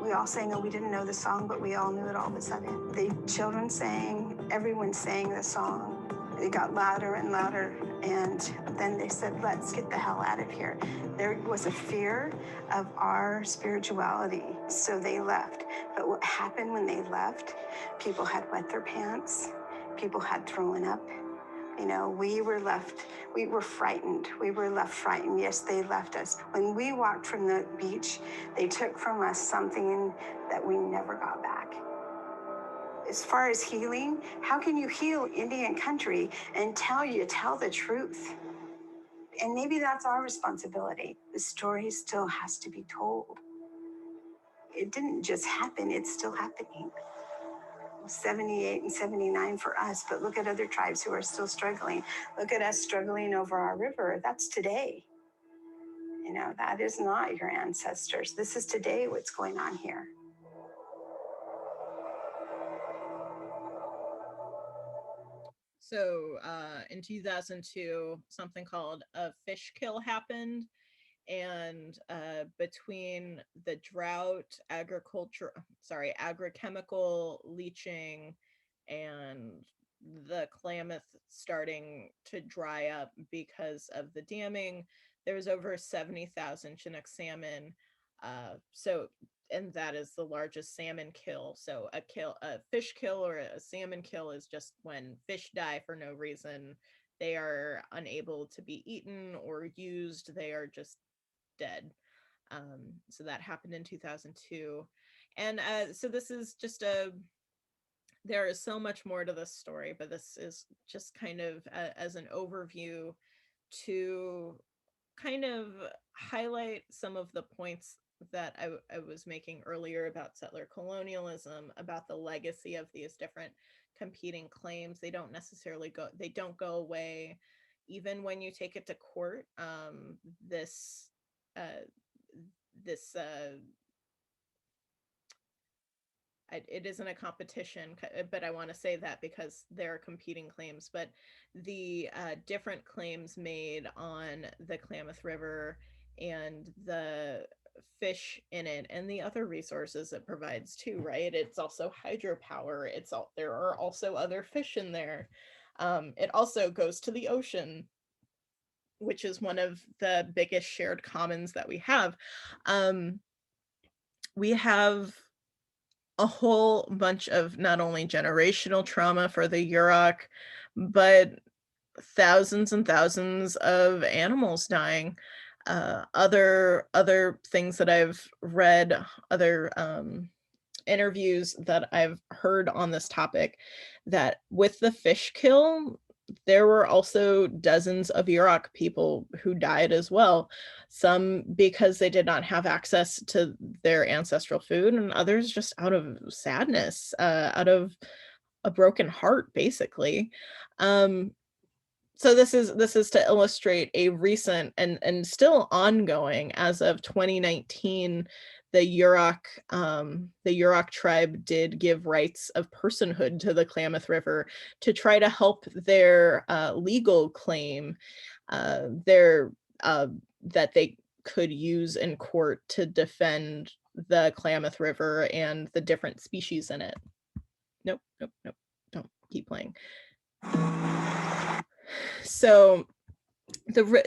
We all sang, and we didn't know the song, but we all knew it all of a sudden. The children sang, everyone sang the song. It got louder and louder, and then they said, let's get the hell out of here. There was a fear of our spirituality, so they left. But what happened when they left, people had wet their pants, people had thrown up. You know, we were left, we were frightened. We were left frightened. Yes, they left us. When we walked from the beach, they took from us something that we never got back. As far as healing, how can you heal Indian country until you tell the truth? And maybe that's our responsibility. The story still has to be told. It didn't just happen, it's still happening. 78 and 79 for us, but look at other tribes who are still struggling. Look at us struggling over our river. That's today. You know, that is not your ancestors. This is today what's going on here. So in 2002, something called a fish kill happened. And between the drought, agrochemical leaching, and the Klamath starting to dry up because of the damming, there was over 70,000 Chinook salmon. And that is the largest salmon kill. So a fish kill or a salmon kill is just when fish die for no reason. They are unable to be eaten or used. They are just dead. So that happened in 2002. And so this is just there is so much more to this story, but this is just kind of as an overview to kind of highlight some of the points that I was making earlier about settler colonialism, about the legacy of these different competing claims. They don't go away even when you take it to court. It isn't a competition, but I want to say that because there are competing claims, but the different claims made on the Klamath River and the fish in it and the other resources it provides too, right? It's also hydropower. There are also other fish in there. It also goes to the ocean, which is one of the biggest shared commons that we have. We have a whole bunch of not only generational trauma for the Yurok, but thousands and thousands of animals dying. Other things that I've read, other interviews that I've heard on this topic, that with the fish kill, there were also dozens of Yurok people who died as well. Some because they did not have access to their ancestral food, and others just out of sadness, out of a broken heart, basically. So this is to illustrate a recent and still ongoing, as of 2019, the Yurok tribe did give rights of personhood to the Klamath River to try to help their legal claim that they could use in court to defend the Klamath River and the different species in it. Nope, don't keep playing. So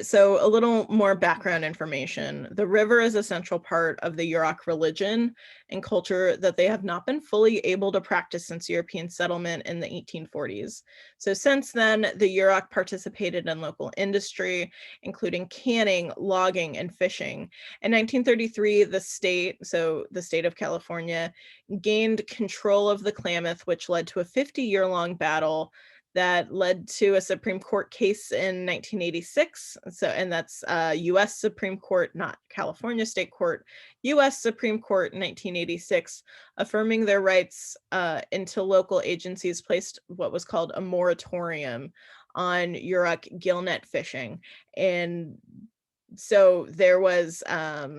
So a little more background information. The river is a central part of the Yurok religion and culture that they have not been fully able to practice since European settlement in the 1840s. So since then, the Yurok participated in local industry, including canning, logging, and fishing. In 1933, the state of California, gained control of the Klamath, which led to a 50-year-long battle that led to a Supreme Court case in 1986. And that's US Supreme Court, not California State Court, US Supreme Court in 1986, affirming their rights until local agencies placed what was called a moratorium on Yurok gillnet fishing. And so there was a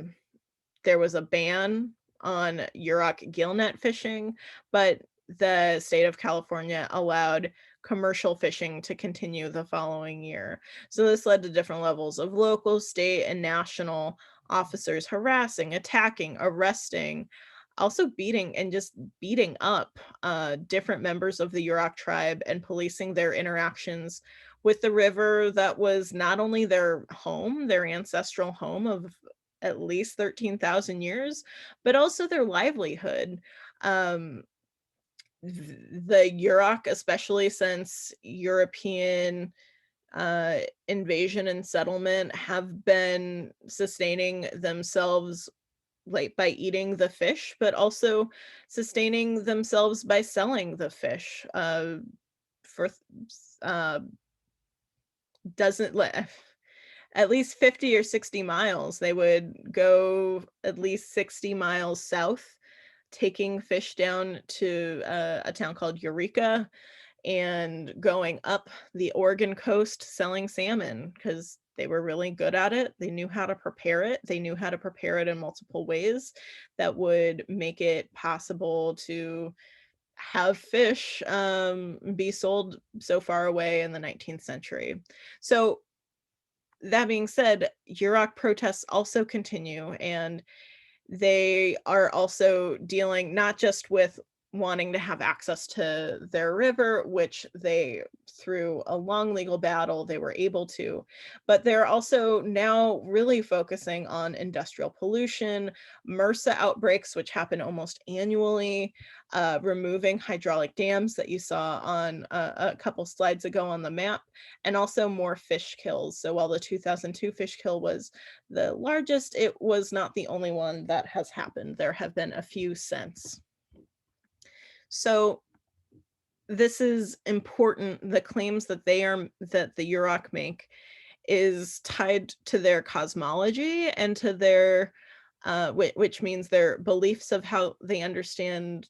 ban on Yurok gillnet fishing, but the state of California allowed commercial fishing to continue the following year. So this led to different levels of local, state, and national officers harassing, attacking, arresting, also beating up different members of the Yurok tribe and policing their interactions with the river that was not only their home, their ancestral home of at least 13,000 years, but also their livelihood. The Yurok, especially since European invasion and settlement, have been sustaining themselves by eating the fish, but also sustaining themselves by selling the fish for doesn't let at least 50 or 60 miles. They would go at least 60 miles south, taking fish down to a town called Eureka and going up the Oregon coast selling salmon because they were really good at it. They knew how to prepare it. They knew how to prepare it in multiple ways that would make it possible to have fish be sold so far away in the 19th century. So that being said, Yurok protests also continue, and they are also dealing not just with wanting to have access to their river, which they, through a long legal battle, they were able to, but they're also now really focusing on industrial pollution, MRSA outbreaks, which happen almost annually, removing hydraulic dams that you saw on a couple slides ago on the map, and also more fish kills. So while the 2002 fish kill was the largest, it was not the only one that has happened. There have been a few since. So this is important. The claims that the Yurok make is tied to their cosmology and to their, which means their beliefs of how they understand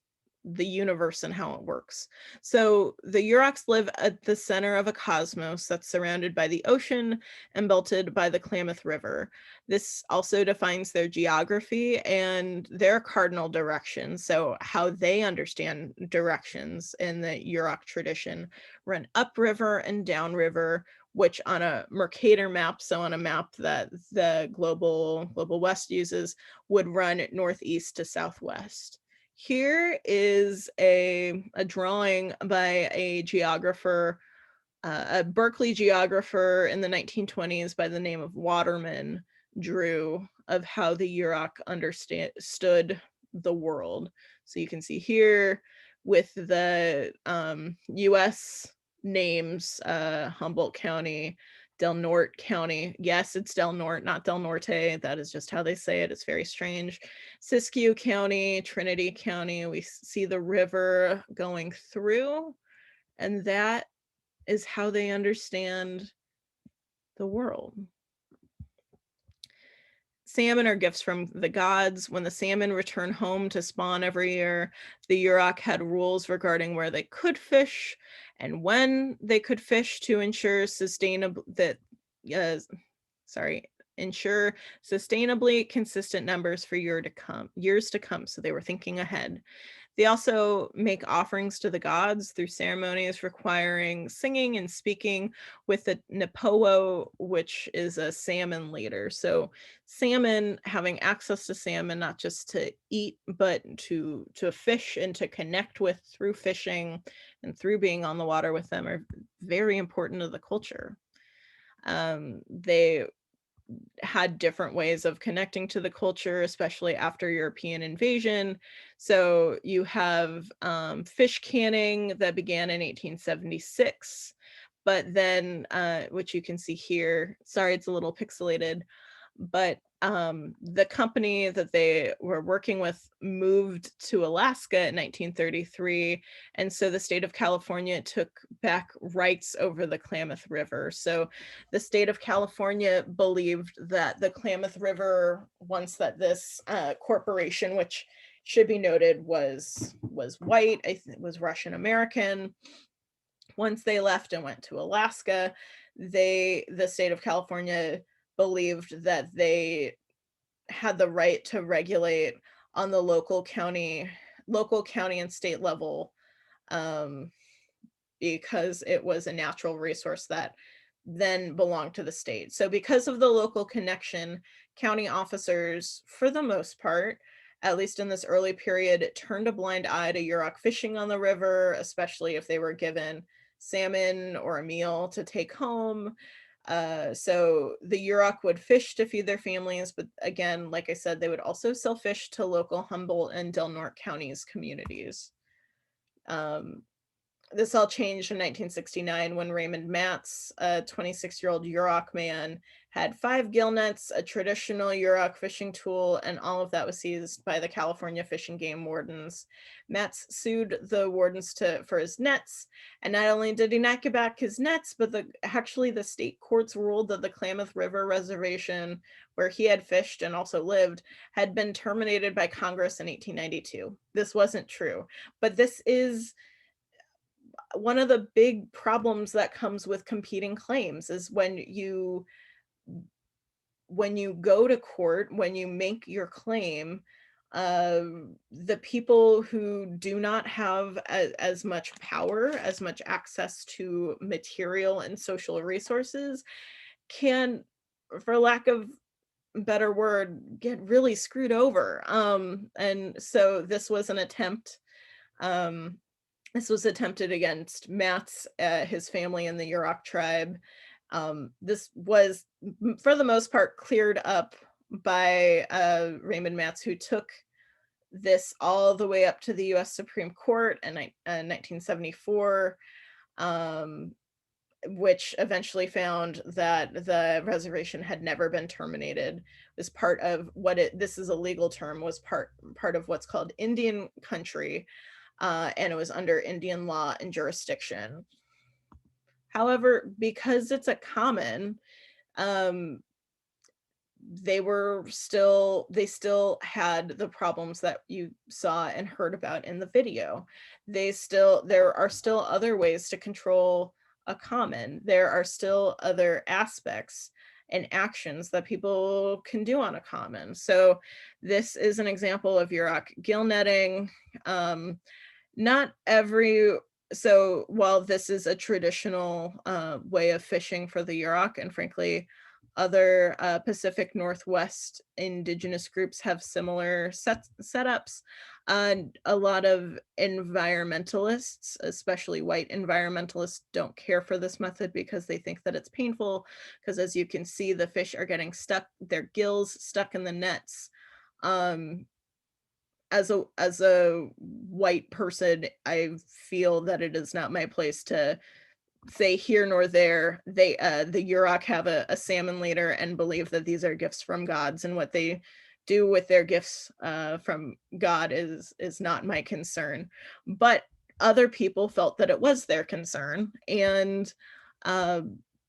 the universe and how it works. So the Yuroks live at the center of a cosmos that's surrounded by the ocean and belted by the Klamath River. This also defines their geography and their cardinal directions. So how they understand directions in the Yurok tradition run upriver and downriver, which on a Mercator map, so on a map that the Global West uses, would run northeast to southwest. Here is a drawing by a geographer, a Berkeley geographer in the 1920s by the name of Waterman, drew of how the Yurok understood the world. So you can see here with the US names, Humboldt County, Del Norte County. Yes, it's Del Norte, not Del Norte. That is just how they say it. It's very strange. Siskiyou County, Trinity County. We see the river going through, and that is how they understand the world. Salmon are gifts from the gods. When the salmon return home to spawn every year, the Yurok had rules regarding where they could fish and when they could fish to ensure sustainably consistent numbers for years to come. So they were thinking ahead. They also make offerings to the gods through ceremonies requiring singing and speaking with the Nepowo, which is a salmon leader. So salmon, having access to salmon, not just to eat, but to fish and to connect with through fishing and through being on the water with them, are very important to the culture. They had different ways of connecting to the culture, especially after European invasion. So you have fish canning that began in 1876, but then, which you can see here, sorry, it's a little pixelated, but the company that they were working with moved to Alaska in 1933. And so the state of California took back rights over the Klamath River. So the state of California believed that the Klamath River, once that this corporation, which should be noted was white, I think was Russian American, once they left and went to Alaska, the state of California believed that they had the right to regulate on the local county and state level, because it was a natural resource that then belonged to the state. So because of the local connection, county officers, for the most part, at least in this early period, turned a blind eye to Yurok fishing on the river, especially if they were given salmon or a meal to take home. So the Yurok would fish to feed their families, but again, like I said, they would also sell fish to local Humboldt and Del Norte counties communities. This all changed in 1969 when Raymond Matz, a 26-year-old Yurok man, had 5 gill nets, a traditional Yurok fishing tool, and all of that was seized by the California Fish and Game wardens. Matz sued the wardens for his nets, and not only did he not get back his nets, but actually the state courts ruled that the Klamath River Reservation, where he had fished and also lived, had been terminated by Congress in 1892. This wasn't true, but this is one of the big problems that comes with competing claims is when you go to court, when you make your claim, the people who do not have as much power, as much access to material and social resources can, for lack of a better word, get really screwed over. And so this was an attempt. This was attempted against Matz, his family, and the Yurok tribe. This was, for the most part, cleared up by Raymond Matz, who took this all the way up to the U.S. Supreme Court in 1974, which eventually found that the reservation had never been terminated. It was part of this is a legal term, was part of what's called Indian country. And it was under Indian law and jurisdiction. However, because it's a common, they still had the problems that you saw and heard about in the video. There are still other ways to control a common. There are still other aspects and actions that people can do on a common. So this is an example of Yurok gill netting. So while this is a traditional way of fishing for the Yurok, and frankly, other Pacific Northwest indigenous groups have similar setups, a lot of environmentalists, especially white environmentalists, don't care for this method because they think that it's painful, because as you can see, the fish are getting stuck, their gills stuck in the nets. As a white person, I feel that it is not my place to say here nor there. The Yurok have a salmon leader and believe that these are gifts from gods, and what they do with their gifts from God is not my concern. But other people felt that it was their concern and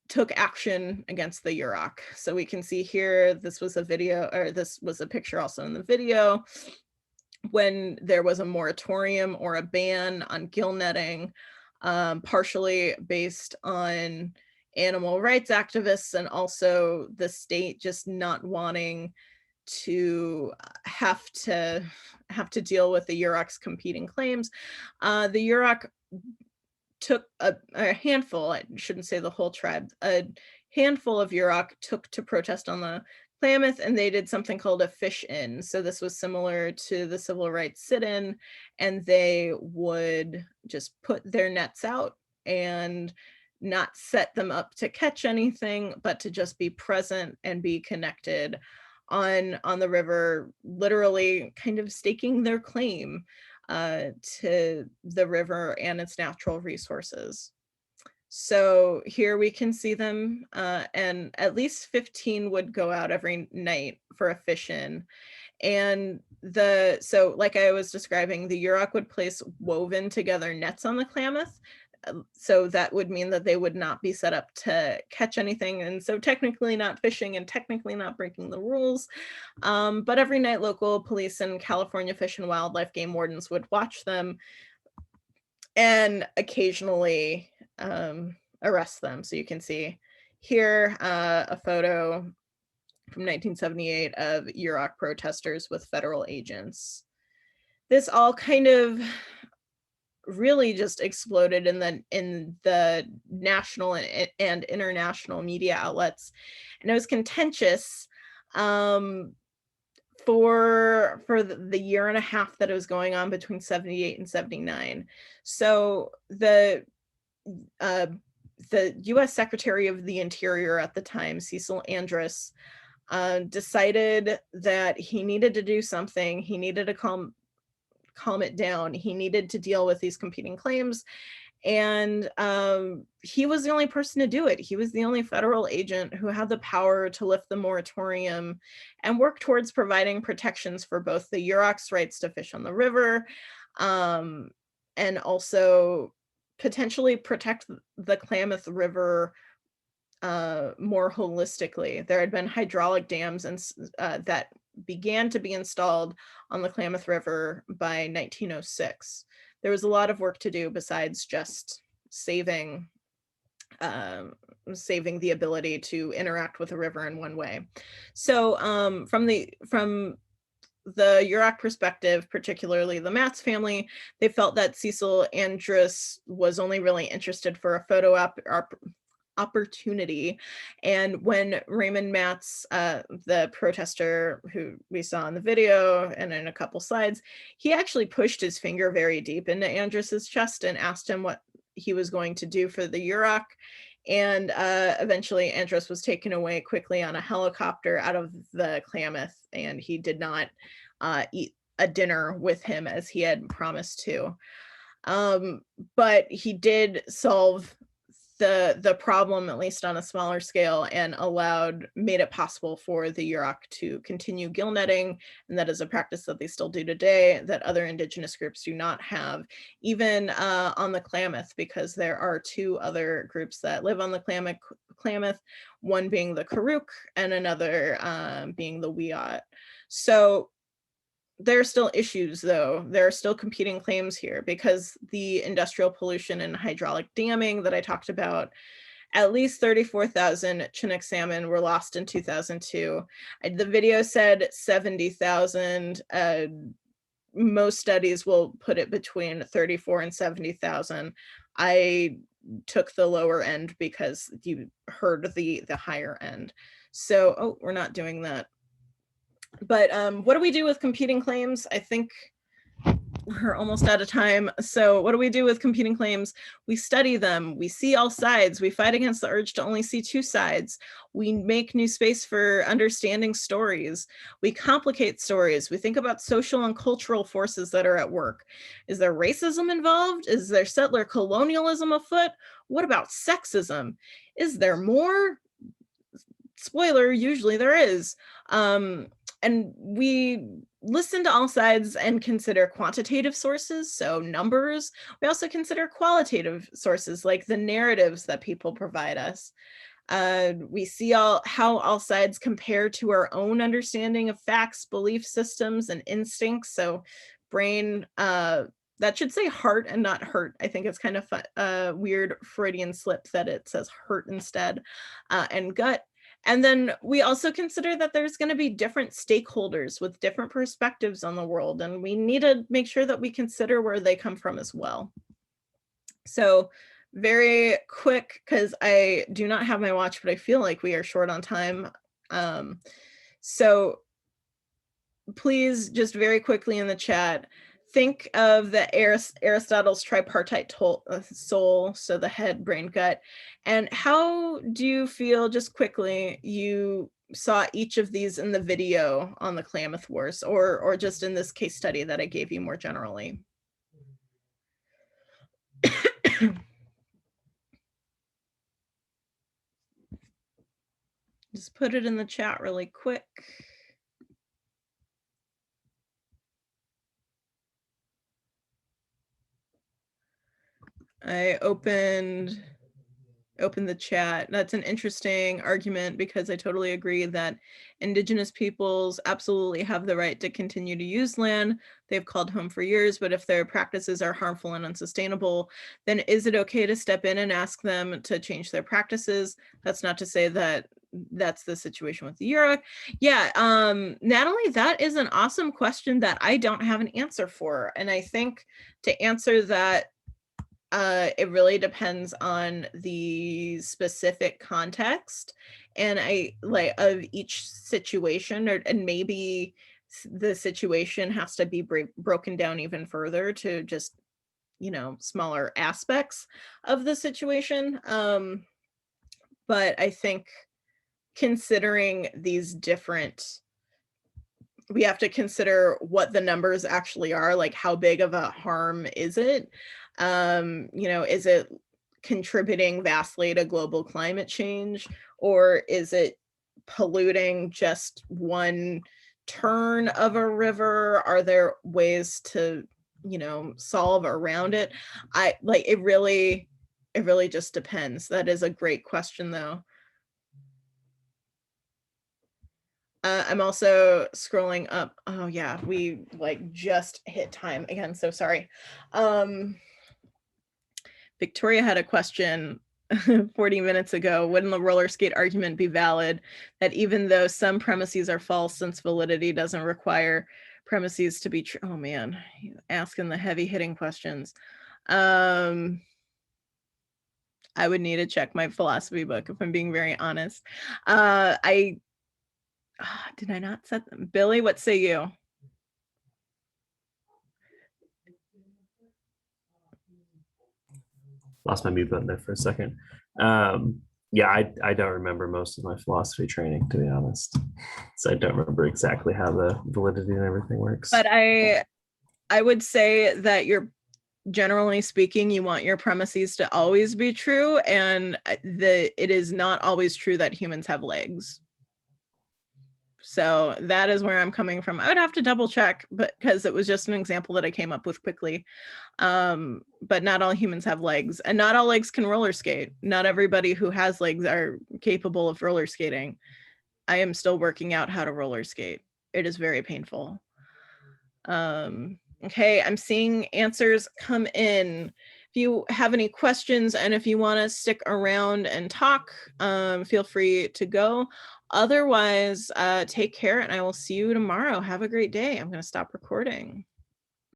took action against the Yurok. So we can see here, this was a picture also in the video, when there was a moratorium or a ban on gill netting, partially based on animal rights activists and also the state just not wanting to have to deal with the Yurok's competing claims. The Yurok took a handful, I shouldn't say the whole tribe, a handful of Yurok took to protest on the Klamath, and they did something called a fish-in. So this was similar to the civil rights sit-in, and they would just put their nets out, and not set them up to catch anything, but to just be present and be connected on the river, literally kind of staking their claim to the river and its natural resources. So here we can see them, and at least 15 would go out every night for a fish-in. And so like I was describing, the Yurok would place woven together nets on the Klamath. So that would mean that they would not be set up to catch anything. And so technically not fishing and technically not breaking the rules. But every night local police and California Fish and Wildlife game wardens would watch them and occasionally arrest them. So you can see here a photo from 1978 of Yurok protesters with federal agents. This all kind of really just exploded in the national and international media outlets, and it was contentious for the year and a half that it was going on between 78 and 79. So the U.S. Secretary of the Interior at the time, Cecil Andrus, decided that he needed to do something. He needed to calm it down. He needed to deal with these competing claims. And he was the only person to do it. He was the only federal agent who had the power to lift the moratorium and work towards providing protections for both the Yurok's rights to fish on the river, and also potentially protect the Klamath River more holistically. There had been hydraulic dams and that began to be installed on the Klamath River by 1906. There was a lot of work to do besides just saving the ability to interact with the river in one way. So from the Yurok perspective, particularly the Matz family, they felt that Cecil Andrus was only really interested for a photo opportunity. And when Raymond Matz, the protester who we saw in the video and in a couple slides, he actually pushed his finger very deep into Andrus's chest and asked him what he was going to do for the Yurok. And eventually Andrus was taken away quickly on a helicopter out of the Klamath, and he did not eat a dinner with him as he had promised to. But he did solve the problem, at least on a smaller scale, and made it possible for the Yurok to continue gill netting. And that is a practice that they still do today that other indigenous groups do not have, even on the Klamath, because there are two other groups that live on the Klamath, one being the Karuk and another being the Wiyot. So there are still issues, though. There are still competing claims here because the industrial pollution and hydraulic damming that I talked about, at least 34,000 Chinook salmon were lost in 2002. The video said 70,000. Most studies will put it between 34 and 70,000. I took the lower end because you heard the higher end. So, we're not doing that. But what do we do with competing claims? I think we're almost out of time. So what do we do with competing claims? We study them. We see all sides. We fight against the urge to only see two sides. We make new space for understanding stories. We complicate stories. We think about social and cultural forces that are at work. Is there racism involved? Is there settler colonialism afoot? What about sexism? Is there more? Spoiler, usually there is. And we listen to all sides and consider quantitative sources, so numbers. We also consider qualitative sources like the narratives that people provide us. We see how all sides compare to our own understanding of facts, belief systems, and instincts. So brain, that should say heart and not hurt. I think it's kind of a weird Freudian slip that it says hurt instead, and gut. And then we also consider that there's going to be different stakeholders with different perspectives on the world, and we need to make sure that we consider where they come from as well. So very quick, because I do not have my watch, but I feel like we are short on time. So please just very quickly in the chat, think of the Aristotle's tripartite soul, so the head, brain, gut. And how do you feel, just quickly, you saw each of these in the video on the Klamath Wars, or just in this case study that I gave you more generally? Just put it in the chat really quick. I opened the chat. That's an interesting argument, because I totally agree that Indigenous peoples absolutely have the right to continue to use land they've called home for years, but if their practices are harmful and unsustainable, then is it okay to step in and ask them to change their practices? That's not to say that that's the situation with the Yurok. Yeah, Natalie, that is an awesome question that I don't have an answer for. And I think to answer that, it really depends on the specific context and of each situation, and maybe the situation has to be broken down even further to just, smaller aspects of the situation. But I think considering these different, we have to consider what the numbers actually are, like how big of a harm is it? Is it contributing vastly to global climate change, or is it polluting just one turn of a river? Are there ways to, solve around it? It really just depends. That is a great question, though. I'm also scrolling up. Oh yeah, we just hit time again, so sorry. Victoria had a question 40 minutes ago. Wouldn't the roller skate argument be valid that even though some premises are false, since validity doesn't require premises to be true? Oh man, asking the heavy hitting questions. I would need to check my philosophy book, if I'm being very honest. Did I not set them? Billy, what say you? Lost my mute button there for a second. Yeah, I don't remember most of my philosophy training, to be honest. So I don't remember exactly how the validity and everything works. But I would say that you're, generally speaking, you want your premises to always be true, and it is not always true that humans have legs. So that is where I'm coming from. I would have to double check, but because it was just an example that I came up with quickly. But not all humans have legs, and not all legs can roller skate. Not everybody who has legs are capable of roller skating. I am still working out how to roller skate. It is very painful. Okay, I'm seeing answers come in. If you have any questions and if you want to stick around and talk, feel free to go. Otherwise, take care, and I will see you tomorrow. Have a great day. I'm going to stop recording.